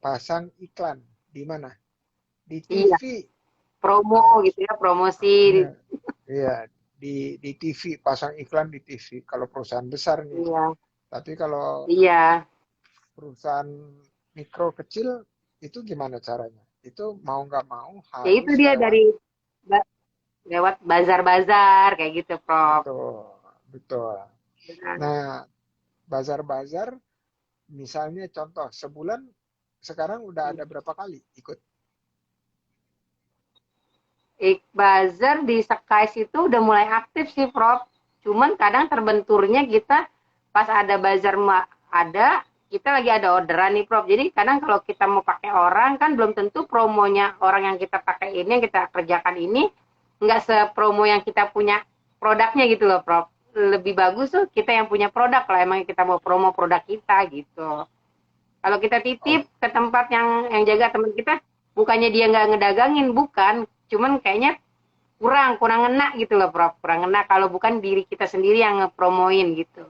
pasang iklan di mana? Di Iya, TV. promo Ya, gitu ya, promosi. iya, iya, di TV, pasang iklan di TV kalau perusahaan besar nih. Iya, Tapi kalau iya. perusahaan mikro kecil itu gimana caranya? Itu mau nggak mau Ya itu harus dia lewat. dari lewat bazar-bazar kayak gitu, Prof. Betul, betul. Benar. Nah, bazar-bazar, misalnya contoh, sebulan sekarang udah ada berapa kali ikut? Bazar di Sekais itu udah mulai aktif sih, Prof. Cuman kadang terbenturnya kita pas ada bazar ada, kita lagi ada orderan nih, Prof. Jadi kadang kalau kita mau pakai orang kan belum tentu promonya orang yang kita pakai ini, yang kita kerjakan ini nggak sepromo yang kita punya produknya gitu loh, Prof. Lebih bagus tuh kita yang punya produk lah, emang kita mau promo produk kita gitu. Kalau kita Oh, titip ke tempat yang jaga teman kita, bukannya dia nggak ngedagangin, bukan. Cuman kayaknya kurang kurang ngena gitu loh, Prof. Kurang ngena kalau bukan diri kita sendiri yang ngepromoin gitu.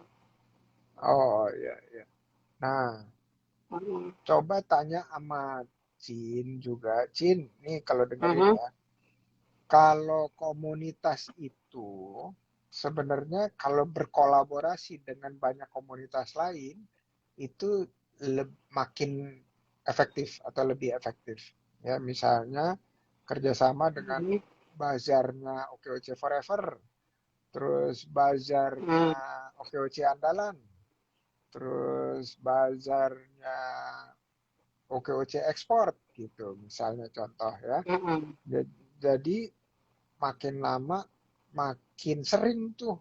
oh iya, iya. Nah, Mhm. coba tanya sama Cin juga. Cin, nih kalau dengerin Mhm. ya. Kalau komunitas itu sebenarnya kalau berkolaborasi dengan banyak komunitas lain itu makin efektif atau lebih efektif. Ya, misalnya kerjasama dengan Mhm. bazarnya OKOC Forever, terus bazarnya Mhm. OKOC Andalan, terus bazarnya OKOC Export gitu, misalnya contoh ya. Mhm. Jadi makin lama makin sering tuh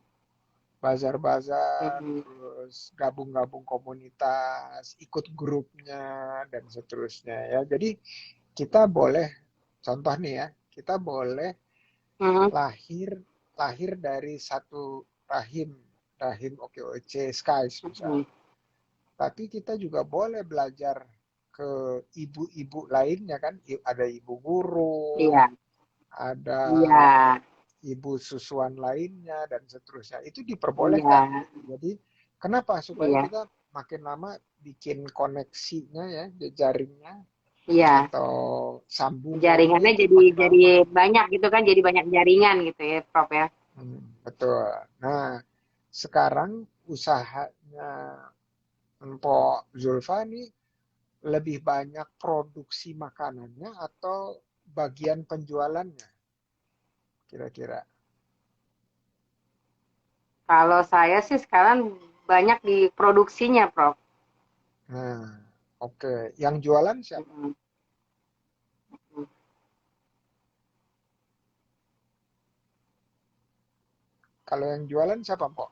bazar-bazar, Mhm. terus gabung-gabung komunitas, ikut grupnya dan seterusnya ya. Jadi kita boleh contoh nih ya, kita boleh Mhm. lahir lahir dari satu rahim rahim OKOC Skies Mhm. misalnya. Tapi kita juga boleh belajar ke ibu-ibu lainnya kan, ada ibu guru, Iya. ada Iya. ibu susuan lainnya dan seterusnya. Itu diperbolehkan. Iya. Jadi kenapa? Supaya Iya. kita makin lama bikin koneksinya ya, jaringnya Iya. atau sambungannya Jaringannya itu jadi makin lama jadi makin banyak gitu kan, jadi banyak jaringan gitu ya, Prof ya. betul. Nah, sekarang usahanya Mpok Zulfa nih lebih banyak produksi makanannya atau bagian penjualannya kira-kira? Kalau saya sih sekarang banyak di produksinya, Prof. Nah, oke. Yang jualan siapa? Mhm. Kalau yang jualan siapa, Mpok?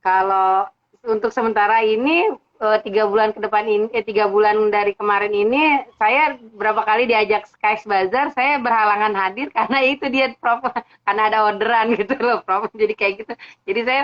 Kalau untuk sementara ini 3 bulan ke depan ini, 3 bulan dari kemarin ini, saya berapa kali diajak Skies Bazar, saya berhalangan hadir karena itu dia, Prof, karena ada orderan gitu loh, Prof. Jadi kayak gitu. Jadi saya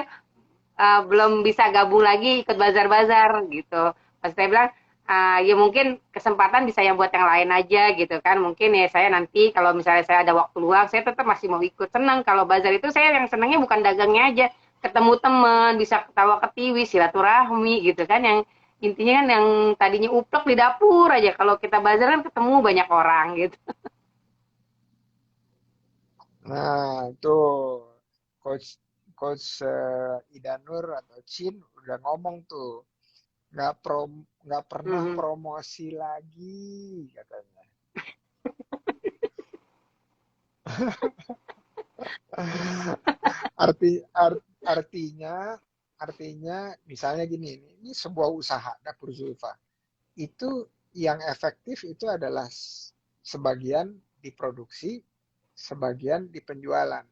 belum bisa gabung lagi ikut bazar-bazar gitu. Pas saya bilang, Ya mungkin kesempatan bisa yang buat yang lain aja gitu kan. Mungkin ya saya nanti kalau misalnya saya ada waktu luang, saya tetap masih mau ikut. Senang kalau bazar itu saya yang senangnya bukan dagangnya aja, ketemu teman, bisa ketawa ketiwi, silaturahmi gitu kan. Yang intinya kan yang tadinya uplek di dapur aja. Kalau kita bazar kan ketemu banyak orang gitu. Nah, itu coach coach Idanur atau Chin udah ngomong tuh, nggak pernah Mhm. promosi lagi katanya. Artinya misalnya gini, ini sebuah usaha dapur Zulfa. Itu yang efektif itu adalah sebagian diproduksi, sebagian di penjualan.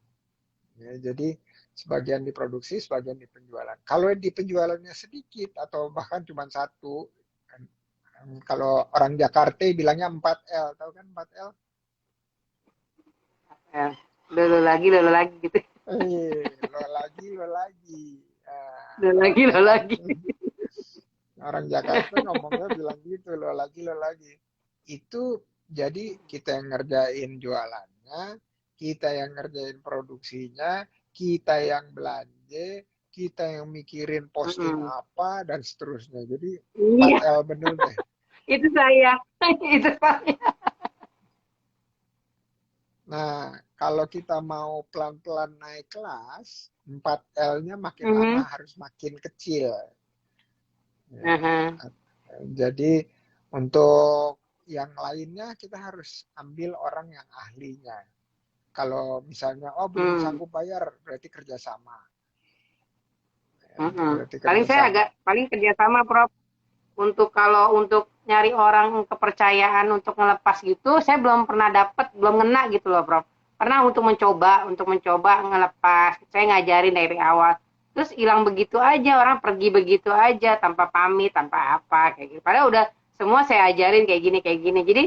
Ya, jadi sebagian diproduksi, sebagian di penjualan. Kalau di penjualannya sedikit atau bahkan cuma satu, kalau orang Jakarta bilangnya 4L, tahu kan 4L? Ya, lolo lagi gitu. Lo lagi. Nah, Lolo orang lagi, lolo Jakarta, lagi. orang Jakarta ngomongnya bilang gitu, lo lagi. Itu jadi kita yang ngerjain jualannya, kita yang ngerjain produksinya, kita yang belanja, kita yang mikirin posting Mhm. apa dan seterusnya. Jadi empat Iya, l bener deh. itu saya. Itu saya. Nah, kalau kita mau pelan-pelan naik kelas, 4L-nya makin lama Mhm. harus makin kecil. Ya. Aha. Jadi untuk yang lainnya kita harus ambil orang yang ahlinya. Kalau misalnya, oh belum Hmm. sanggup bayar, berarti kerjasama. Ya, Mhm. berarti Paling saya kerjasama. agak paling kerjasama Prof. Untuk kalau untuk nyari orang kepercayaan untuk ngelepas gitu, saya belum pernah dapat, belum ngena gitu loh Prof. Pernah untuk mencoba ngelepas, saya ngajarin dari awal. Terus hilang begitu aja, orang pergi begitu aja tanpa pamit, tanpa apa kayak gitu. Padahal udah semua saya ajarin kayak gini. Jadi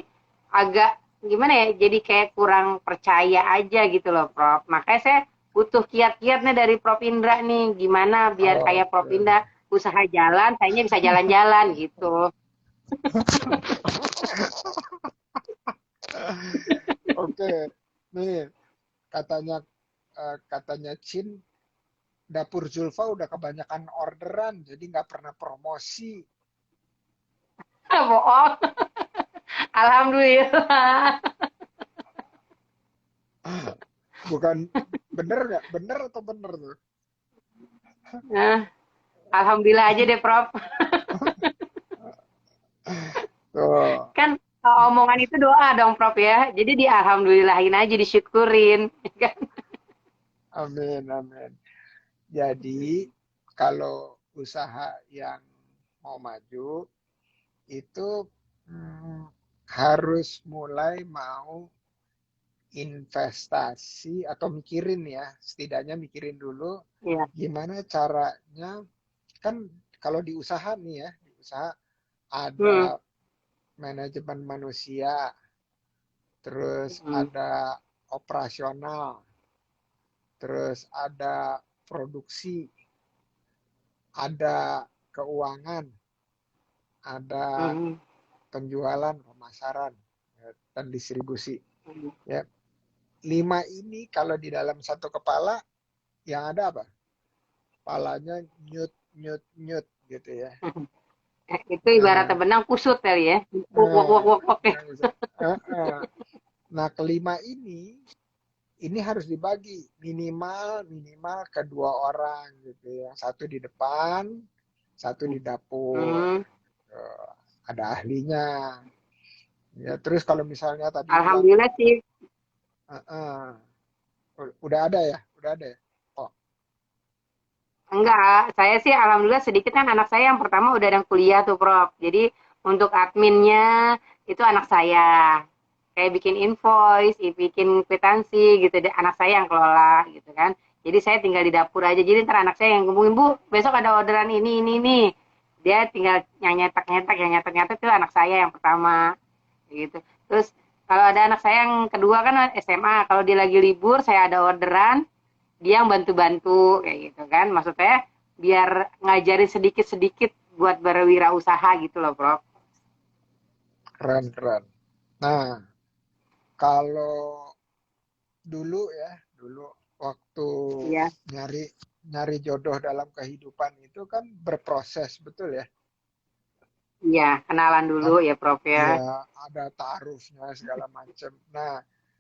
agak gimana ya? Jadi kayak kurang percaya aja gitu loh Prof. Makanya saya butuh kiat-kiatnya dari Prof Indra nih, gimana biar kayak Prof Oke. Indra usaha jalan, kayaknya bisa jalan-jalan gitu. Oke. Nih, katanya katanya Chin, dapur Zulfa udah kebanyakan orderan, jadi nggak pernah promosi. Bohong. Alhamdulillah. Bukan bener nggak? Bener atau bener tuh? Nah, Alhamdulillah aja deh, Prof. Tuh. Kan omongan itu doa dong, Prof ya. Jadi di alhamdulillahin aja, disyukurin. Amin, amin. Jadi kalau usaha yang mau maju itu hmm, harus mulai mau investasi atau mikirin ya, setidaknya mikirin dulu Ya. gimana caranya. Kan kalau di usaha nih ya, di usaha ada Hmm. manajemen manusia, terus Hmm. ada operasional, terus ada produksi, ada keuangan, ada Hmm. penjualan, pemasaran, ya, dan distribusi. Hmm. Ya, 5 ini kalau di dalam satu kepala, yang ada apa? Kepalanya nyut, nyut, nyut gitu ya. Itu ibaratnya Nah, benang kusut kali ya. Wok, wok, nah, wok, wok, wok. Ya. yang bisa. Nah, kelima ini harus dibagi minimal minimal ke 2 orang gitu ya. Satu di depan, satu di dapur. Hmm. Eh, ada ahlinya. Ya, terus kalau misalnya tadi bilang, Alhamdulillah sih. "Eh, udah ada ya, udah ada ya." Oh, Enggak, saya sih alhamdulillah sedikit kan anak saya yang pertama udah ada yang kuliah tuh Prof. Jadi untuk adminnya itu anak saya. Kayak bikin invoice, bikin kwitansi gitu, anak saya yang kelola gitu kan. Jadi saya tinggal di dapur aja. Jadi ntar anak saya yang ngomongin, Bu, besok ada orderan ini. Dia tinggal yang nyetak-nyetak itu anak saya yang pertama gitu. Terus kalau ada anak saya yang kedua kan SMA, kalau dia lagi libur, saya ada orderan, dia yang bantu-bantu kayak gitu kan. Maksudnya biar ngajarin sedikit-sedikit buat berwirausaha gitu loh, Bro. keren keren. Nah, kalau dulu ya, dulu waktu Iya, nyari nyari jodoh dalam kehidupan itu kan berproses, betul ya? iya, kenalan dulu Ad- ya, Prof ya. ya, ada taarufnya segala macam. Nah,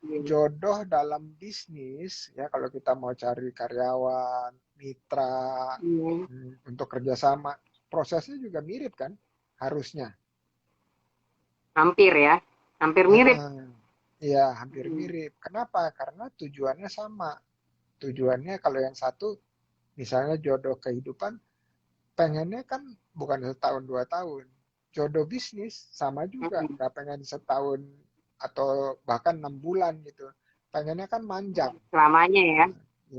Iya, jodoh dalam bisnis ya, kalau kita mau cari karyawan, mitra, iya. untuk kerjasama, prosesnya juga mirip kan? Harusnya. Hampir ya, hampir mirip. Heeh. Ya, hampir Hmm. mirip. Kenapa? Karena tujuannya sama. Tujuannya kalau yang satu, misalnya jodoh kehidupan, pengennya kan bukan setahun 2 tahun. Jodoh bisnis sama juga, Mm-mm. nggak pengen setahun atau bahkan 6 bulan gitu. Pengennya kan manjang. Selamanya ya,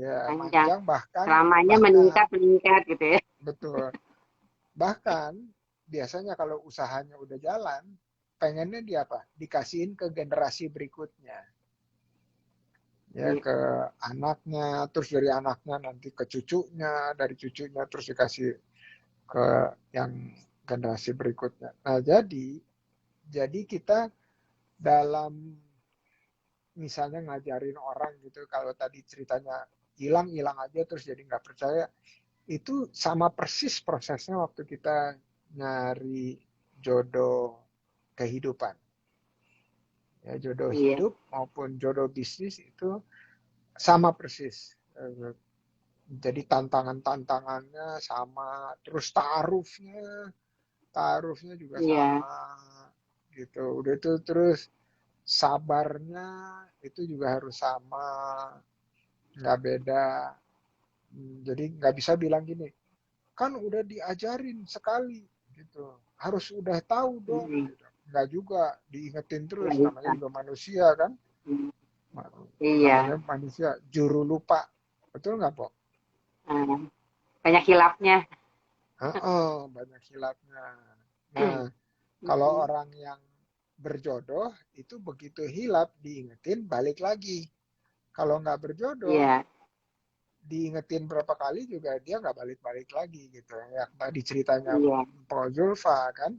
Ya, panjang. manjang bahkan Selamanya bahkan meningkat, meningkat gitu ya. betul. Bahkan biasanya kalau usahanya udah jalan, pengennya dia apa? Dikasihin ke generasi berikutnya. Ya, Iya, ke anaknya, terus dari anaknya nanti ke cucunya, dari cucunya terus dikasih ke yang generasi berikutnya. Nah, jadi kita dalam misalnya ngajarin orang gitu, kalau tadi ceritanya hilang-hilang aja terus jadi nggak percaya, itu sama persis prosesnya waktu kita nyari jodoh kehidupan. Ya, jodoh iya, hidup maupun jodoh bisnis itu sama persis. Jadi tantangan-tantangannya sama, terus taarufnya juga iya. sama gitu. Udah itu terus sabarnya itu juga harus sama, nggak beda. Jadi nggak bisa bilang gini, kan udah diajarin sekali gitu, harus udah tahu dong. Mm-mm. Gitu. Nggak juga diingetin terus, Nggak namanya bisa. juga manusia kan, Mm. Iya. namanya manusia juru lupa, betul nggak Pok? Nah, banyak hilapnya. Heeh, banyak hilapnya. Nah, kalau Mm-mm. orang yang berjodoh itu begitu hilap diingetin balik lagi. Kalau nggak berjodoh, Iya, diingetin berapa kali juga dia nggak balik-balik lagi gitu. Yang tadi ceritanya iya, Pak Julfa kan.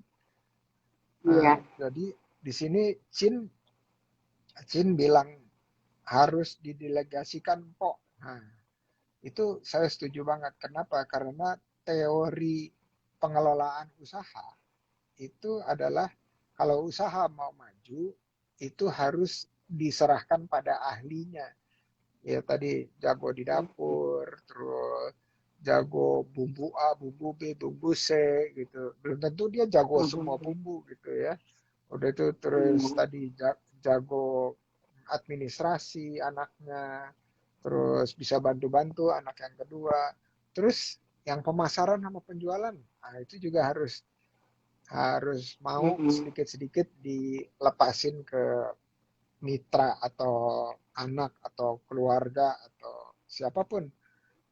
Nah, iya. jadi di sini Cin bilang harus didelegasikan Pok. Nah, itu saya setuju banget. Kenapa? Karena teori pengelolaan usaha itu adalah kalau usaha mau maju itu harus diserahkan pada ahlinya. Ya tadi jago di Mm-mm. dapur, terus jago bumbu A, bumbu B, bumbu C gitu. Belum tentu dia jago semua Mm-mm. bumbu gitu ya. Udah itu terus Iya. tadi jago administrasi anaknya, terus bisa bantu-bantu anak yang kedua. Terus yang pemasaran sama penjualan, nah itu juga harus harus mau Mm-mm. sedikit-sedikit dilepasin ke mitra atau anak atau keluarga atau siapapun.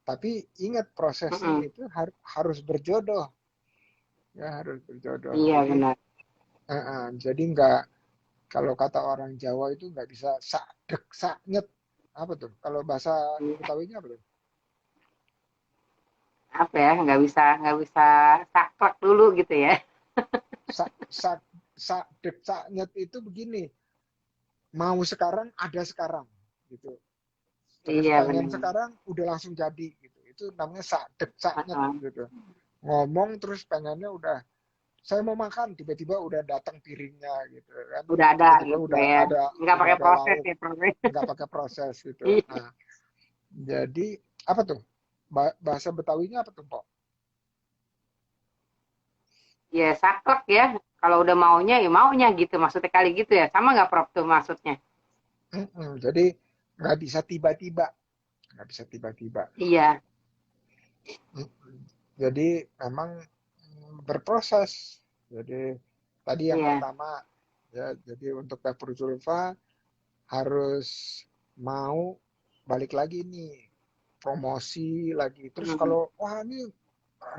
Tapi ingat prosesnya Mm-mm. itu harus berjodoh, ya harus berjodoh. Iya, benar. Jadi nggak, kalau kata orang Jawa itu nggak bisa sakdek saknyet, apa tuh? Kalau bahasa Iya. Betawinya apa tuh? Apa ya, nggak bisa saklek dulu gitu ya. Sak sak sakdek saknyet itu begini, mau sekarang ada sekarang gitu. Terus Iya, pengen benar. sekarang udah langsung jadi gitu. Itu namanya sakdek saknyet Heeh. gitu. Ngomong terus pengennya udah, saya mau makan, tiba-tiba udah datang piringnya gitu kan, Udah ada tiba-tiba gitu udah ya. ada Nggak udah pakai ada proses lauk, ya, Prof. Ya. nggak pakai proses gitu. Iya. Nah, jadi apa tuh, bahasa Betawinya apa tuh Pok? Ya, saklek ya. Kalau udah maunya, ya maunya gitu. Maksudnya kali gitu ya. Sama nggak, Prof, tuh maksudnya? Jadi nggak bisa tiba-tiba, nggak bisa tiba-tiba. Iya, Jadi memang berproses. Jadi tadi yang iya. pertama ya, jadi untuk dapur Zulfa harus mau balik lagi nih, promosi lagi. Terus Mm. kalau wah ini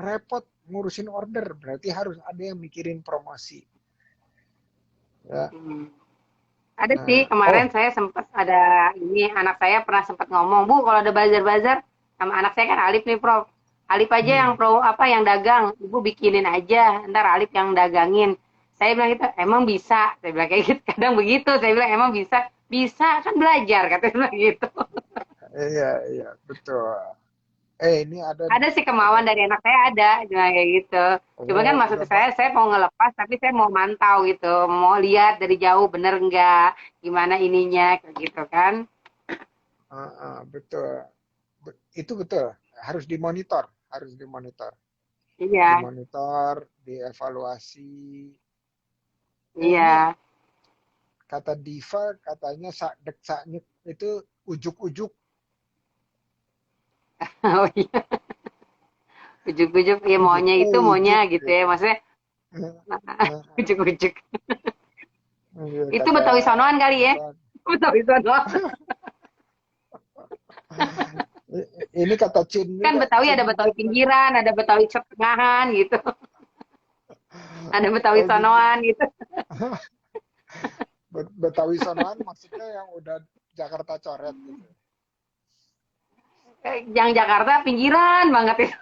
repot ngurusin order, berarti harus ada yang mikirin promosi. Ya. Mm. Ada sih, Nah, kemarin oh, saya sempat ada ini, anak saya pernah sempat ngomong, Bu, kalau ada bazar-bazar, sama anak saya kan Alif nih, Prof. Alif aja yang hmm, pro apa yang dagang, Ibu bikinin aja, ntar Alif yang dagangin. Saya bilang gitu, emang bisa. Saya bilang kayak gitu. Kadang begitu. Saya bilang emang bisa. Bisa kan belajar katanya bilang gitu. Iya, iya, betul. Ini Ada sih ada kemauan dari anak saya ada, cuma kayak gitu. Cuma kan oh maksud udah saya mau ngelepas, tapi saya mau mantau gitu, mau lihat dari jauh bener enggak, gimana ininya, kayak gitu kan. betul. Itu betul. Harus dimonitor, Iya, dimonitor, dievaluasi. Ini iya. kata Diva katanya sak dek saknyek itu ujuk-ujuk. Oh iya, ujuk-ujuk, ya maunya itu maunya Ujuk-ujuk gitu ya, gitu. maksudnya Nah, ujuk-ujuk. iya, Itu kata Betawi sonoan kali ya, Diva. Betawi sonoan. Ini kata Chin Kan juga. Betawi Chin ada juga Betawi pinggiran, ada Betawi pertengahan gitu, ada Betawi oh gitu. sonoan gitu. Betawi sonoan maksudnya yang udah Jakarta coret gitu. Yang Jakarta pinggiran banget itu.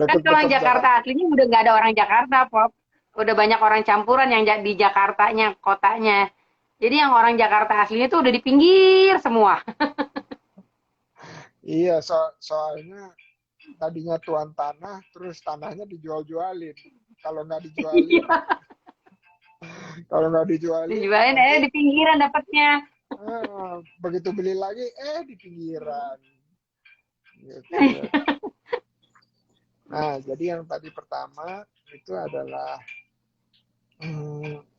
Kan kalau yang Deket-deket Jakarta Jakarta. aslinya udah nggak ada orang Jakarta, Pop. Udah banyak orang campuran yang di Jakartanya, kotanya. Jadi yang orang Jakarta aslinya tuh udah di pinggir semua. Iya, soalnya tadinya tuan tanah, terus tanahnya dijual-jualin. Kalau nggak dijualin, kalau nggak dijualin, Dijualin nanti di pinggiran dapatnya. begitu beli lagi, di pinggiran. Gitu. Nah, jadi yang tadi pertama itu adalah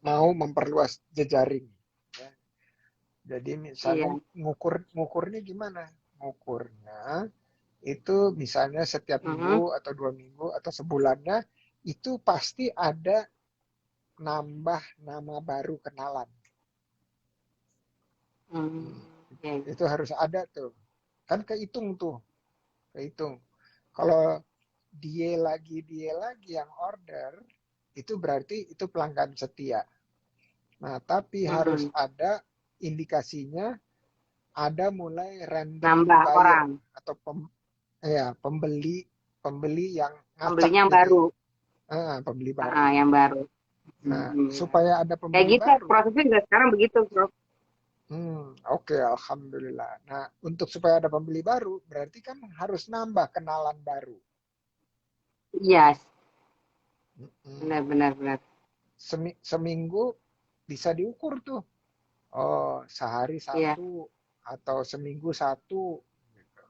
mau memperluas jejaring. Ya. Jadi misalnya Iya. ngukurnya gimana? Ngukurnya itu misalnya setiap Mhm. minggu atau 2 minggu atau sebulannya itu pasti ada nambah nama baru kenalan. Hmm. Ya. Itu harus ada tuh. Kan kehitung. Kalau dia lagi yang order, itu berarti itu pelanggan setia. Nah, tapi harus Mhm. ada indikasinya ada mulai random Nambah buyer orang, atau pembeli pembeli yang ngacak pembelinya yang gitu. baru. Pembeli Ah, baru. yang baru. Nah, Mhm. supaya ada Kayak pembeli gitu baru. prosesnya juga sekarang begitu, Bro. Oke, alhamdulillah. Nah, untuk supaya ada pembeli baru, berarti kan harus nambah kenalan baru. Iya, Mm-mm. benar benar benar. Seminggu bisa diukur tuh. Oh, sehari Iya, satu atau seminggu satu, gitu.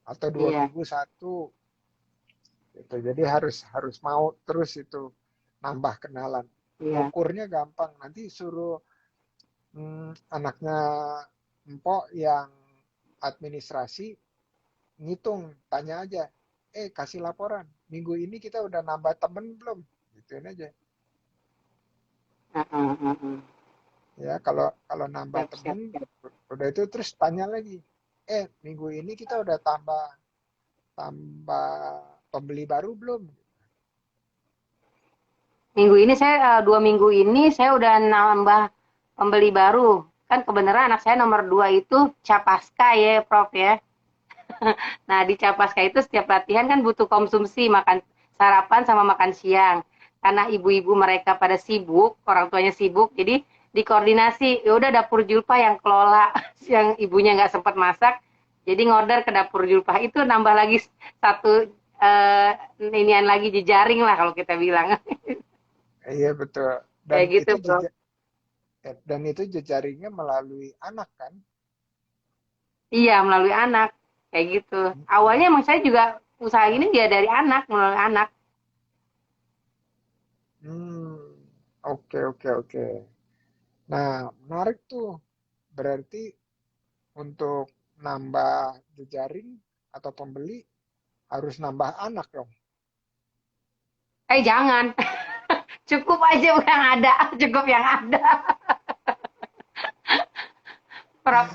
Atau dua iya, minggu satu. Gitu. Jadi harus harus mau terus itu nambah kenalan. iya. Ngukurnya gampang. Nanti suruh anaknya Empok yang administrasi ngitung, tanya aja. Kasih laporan. Minggu ini kita udah nambah temen belum? Gituin aja. Heeh, heeh. Ya, kalau kalau nambah Siap, temen, siap, siap. udah itu terus tanya lagi. Minggu ini kita udah tambah tambah pembeli baru belum? Minggu ini saya 2 minggu ini saya udah nambah pembeli baru. Kan kebenaran anak saya nomor 2 itu Capaska ya, Prof ya. Nah, di Capaska itu setiap latihan kan butuh konsumsi makan sarapan sama makan siang. Karena ibu-ibu mereka pada sibuk, orang tuanya sibuk, jadi dikoordinasi. Ya udah dapur Julpa yang kelola, yang ibunya nggak sempat masak, jadi ngorder ke dapur Julpa itu nambah lagi satu inian lagi jejaring lah kalau kita bilang. Iya betul. Dan Kayak gitu, itu Bro. jejaringnya melalui anak kan? Iya, melalui anak. Kayak gitu. Awalnya Mm-mm. emang saya juga usaha ini dia dari anak, melalui anak. Hmm, oke oke oke. Nah, menarik tuh. Berarti untuk nambah jejaring atau pembeli harus nambah anak dong. Jangan. Cukup aja yang ada, cukup yang ada.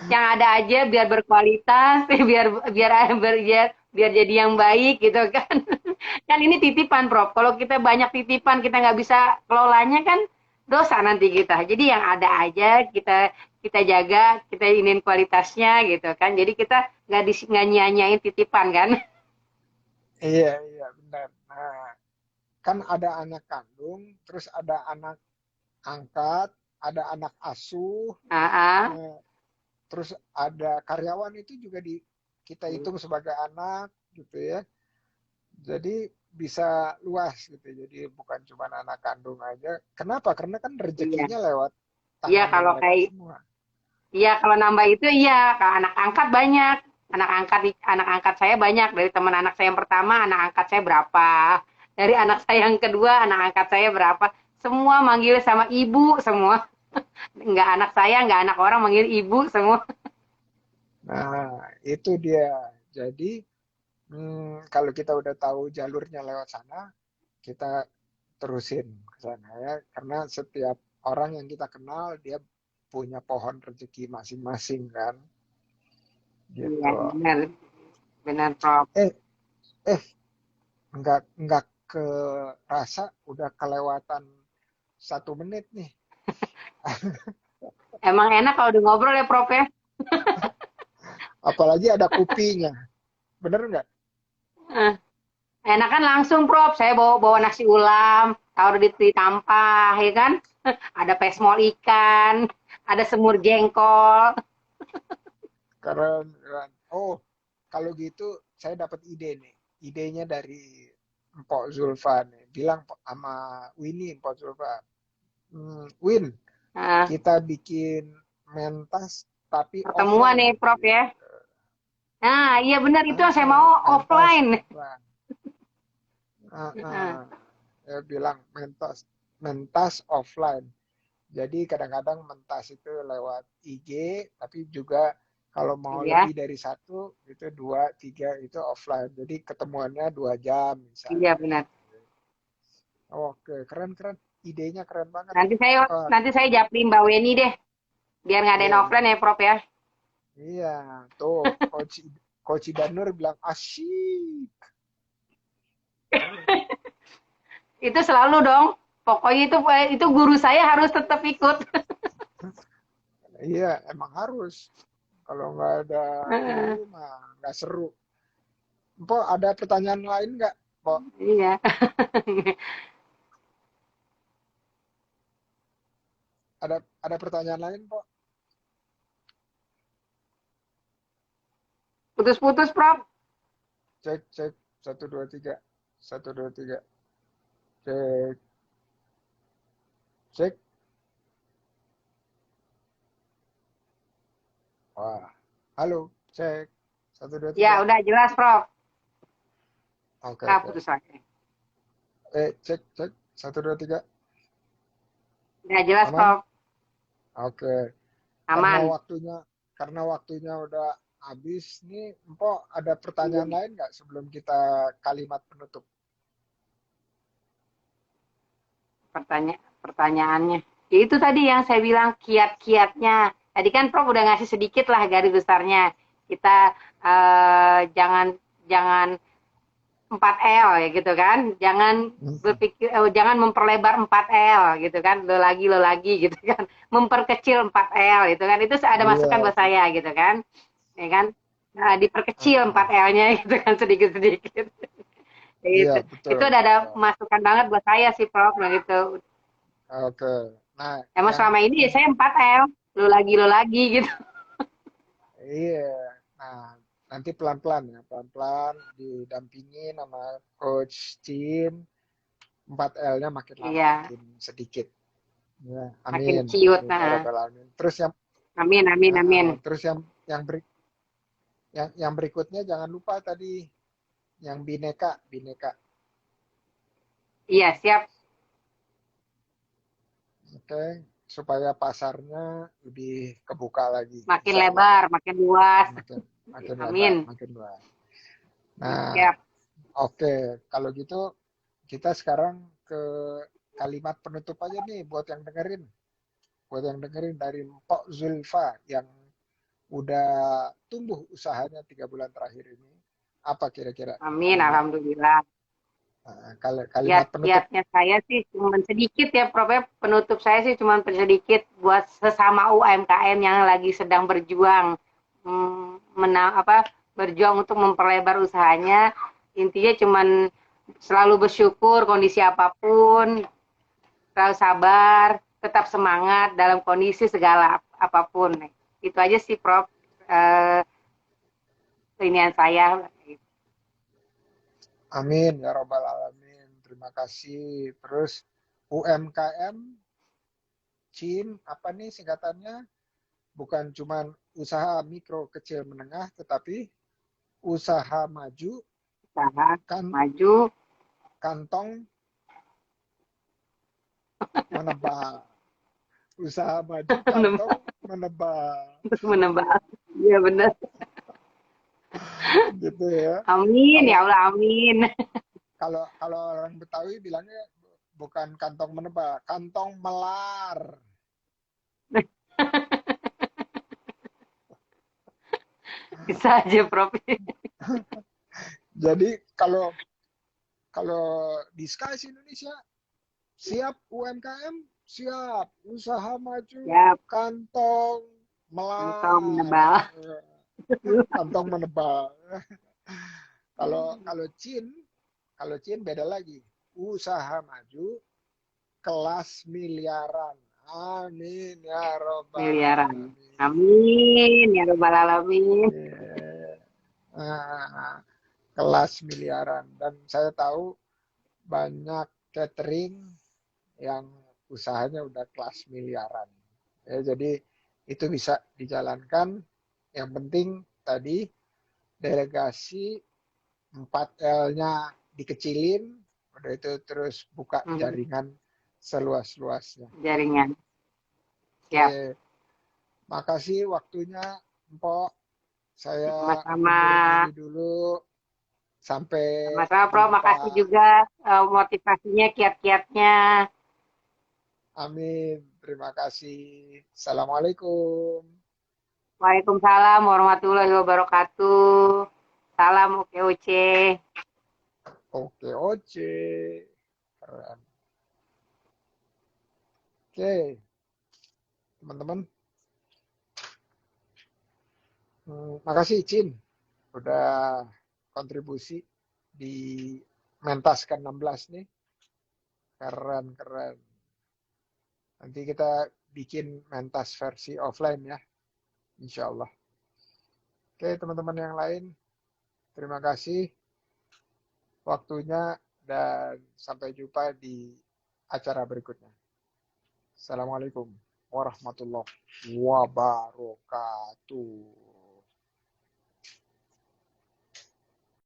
Yang ada aja biar berkualitas, biar biar biar biar jadi yang baik gitu kan. Kan ini titipan, Prof. Kalau kita banyak titipan kita nggak bisa kelolanya kan dosa nanti kita. Jadi yang ada aja kita kita jaga, kita ingin kualitasnya gitu kan. Jadi kita nggak nyanyain titipan kan. Iya, iya benar. Nah, kan ada anak kandung, terus ada anak angkat, ada anak asuh, Ah, ah. eh, terus ada karyawan itu juga kita hitung sebagai anak gitu ya. Jadi bisa luas gitu. Jadi bukan cuma anak kandung aja. Kenapa? Karena kan Iya. rezekinya lewat Iya tangannya kalau mereka kayak semua. iya kalau nambah itu iya, kalau anak angkat banyak. Anak angkat saya banyak dari teman anak saya yang pertama, anak angkat saya berapa. Dari anak saya yang kedua, anak angkat saya berapa. Semua manggil sama ibu semua. Enggak anak saya, enggak anak orang manggil ibu semua. Nah, itu dia. Jadi kalau kita udah tahu jalurnya lewat sana, kita terusin ke sana ya. Karena setiap orang yang kita kenal, dia punya pohon rezeki masing-masing kan. Iya, Gitu. benar. Benar, Prof. Eh, eh, nggak kerasa udah kelewatan 1 menit nih. Emang enak kalau udah ngobrol ya, Prof ya? Apalagi ada kopinya. Bener nggak? Eh, enak kan langsung, Prof. Saya bawa bawa nasi ulam, taruh di tampah, ya kan? Ada pesmol ikan, ada semur jengkol. Keren, keren. Oh, kalau gitu saya dapat ide nih. Idenya dari Mpok Zulfa nih. Bilang sama Winnie, Mpok Zulfa. Win, Nah, kita bikin mentas tapi pertemuan nih, offline. Prof ya. Nah, iya benar itu yang saya mau Mentas offline. offline. Heeh. Ya bilang mentas, mentas offline. Jadi kadang-kadang mentas itu lewat IG, tapi juga kalau mau Iya, lebih dari satu, itu 2, 3 itu offline. Jadi ketemuannya 2 jam iya misalnya. benar. Oke, keren-keren. Idenya keren banget. Nanti saya Oh, nanti saya japri Mbak Weni deh, biar ngadain iya, offline ya, Prof ya. iya. Tuh, Coach Danur bilang asyik. Itu selalu dong. Pokoknya itu guru saya harus tetap ikut. Iya, emang harus. Kalau nggak ada guru mah nggak seru. Mpok, ada pertanyaan lain nggak, Mpok? Iya. Ada pertanyaan lain, Mpok? Putus-putus, Prof. Cek, cek. 1, 2, 3. 1, 2, 3. Cek, cek. Wah, halo, cek. 1, 2, 3. Ya, udah jelas, Prof. Oke, Nah, oke. putus lagi. Cek, cek. 1, 2, 3. Udah jelas, Aman? Prof. Oke. Karena Aman. waktunya, karena waktunya udah habis nih, Mpok, ada pertanyaan Iya. lain nggak sebelum kita kalimat penutup? Pertanyaannya. Ya itu tadi yang saya bilang kiat-kiatnya. Tadi kan Prof udah ngasih sedikit lah garis besarnya. Kita jangan jangan 4L ya gitu kan. Jangan berpikir jangan memperlebar 4L gitu kan. Lo lagi gitu kan. Memperkecil 4L gitu kan. Itu ada Iya, masukan buat saya gitu kan. Ya kan? Nah, diperkecil uh-uh. 4L-nya gitu kan sedikit-sedikit. Iya, Gitu. betul, Itu udah ada betul. masukan banget buat saya sih Prof nah gitu. Oke. Nah, Emang yang selama ini ya yang saya 4L, lo lagi gitu. iya. Nah, nanti pelan-pelan ya, pelan-pelan didampingi sama Coach Chin. 4L-nya makin lama Iya, makin sedikit. Ya, makin amin, ciut. amin ya Nah. rabbal alamin. Terus yang Amin, amin, amin. terus yang yang berikutnya jangan lupa tadi yang bineka, bineka. Iya, siap. Oke, supaya pasarnya lebih kebuka lagi, Makin insya Allah. lebar, makin luas. Makin makin lebar, Amin. makin luas. Nah, Siap. oke, kalau gitu kita sekarang ke kalimat penutup aja nih buat yang dengerin. Buat yang dengerin dari Mpok Zulfa yang udah tumbuh usahanya 3 bulan terakhir ini. Apa kira-kira Amin, kalimat alhamdulillah. kalimat penutup? Kiat-kiatnya saya sih cuma sedikit ya, Prof. Penutup saya sih cuma sedikit buat sesama UMKM yang lagi sedang berjuang berjuang untuk memperlebar usahanya. Intinya cuman Selalu bersyukur kondisi apapun, selalu sabar, tetap semangat dalam kondisi segala apapun. Itu aja sih, Prof. Eh, Inian saya. Amin ya robbal alamin. Terima kasih. Terus UMKM, CIM, apa nih singkatannya? Bukan cuma usaha mikro, kecil, menengah, tetapi usaha maju, Usaha kan maju, kantong menebal. Usaha maju, kantong menebal. untuk menebak. Iya benar. Gitu ya. Amin Kalau ya Allah, amin. kalau kalau orang Betawi bilangnya bukan kantong menebal, kantong melar. Bisa aja, Prof. Jadi kalau kalau di Skies Indonesia siap UMKM, siap usaha maju, Ya, kantong kantong melar, menebal. kantong menebal. Kalau kalau kalau Cin beda lagi. Usaha maju, kelas miliaran. Amin ya robbal Miliaran. alamin. Amin ya Rabbal Alamin. Yeah. Nah, kelas miliaran. Dan saya tahu banyak catering yang usahanya udah kelas miliaran. Ya, jadi itu bisa dijalankan. Yang penting tadi delegasi 4L-nya dikecilin, udah itu terus buka Mhm. jaringan seluas-luasnya. Jaringan. Siap. Oke, makasih waktunya, Mpok. Saya Sama-sama. undur diri dulu. Sampai Sama-sama, Prof. jumpa. Makasih juga motivasinya, kiat-kiatnya. Amin. Terima kasih. Assalamualaikum. Waalaikumsalam warahmatullahi wabarakatuh. Salam oke oce. Oke, oke. Keren. Oke, teman-teman. Makasih, Cin. Udah kontribusi di Mentas ke-16 nih. Keren, keren. Nanti kita bikin Mentas versi offline ya, insya Allah. Oke, teman-teman yang lain, terima kasih waktunya dan sampai jumpa di acara berikutnya. Assalamualaikum warahmatullahi wabarakatuh.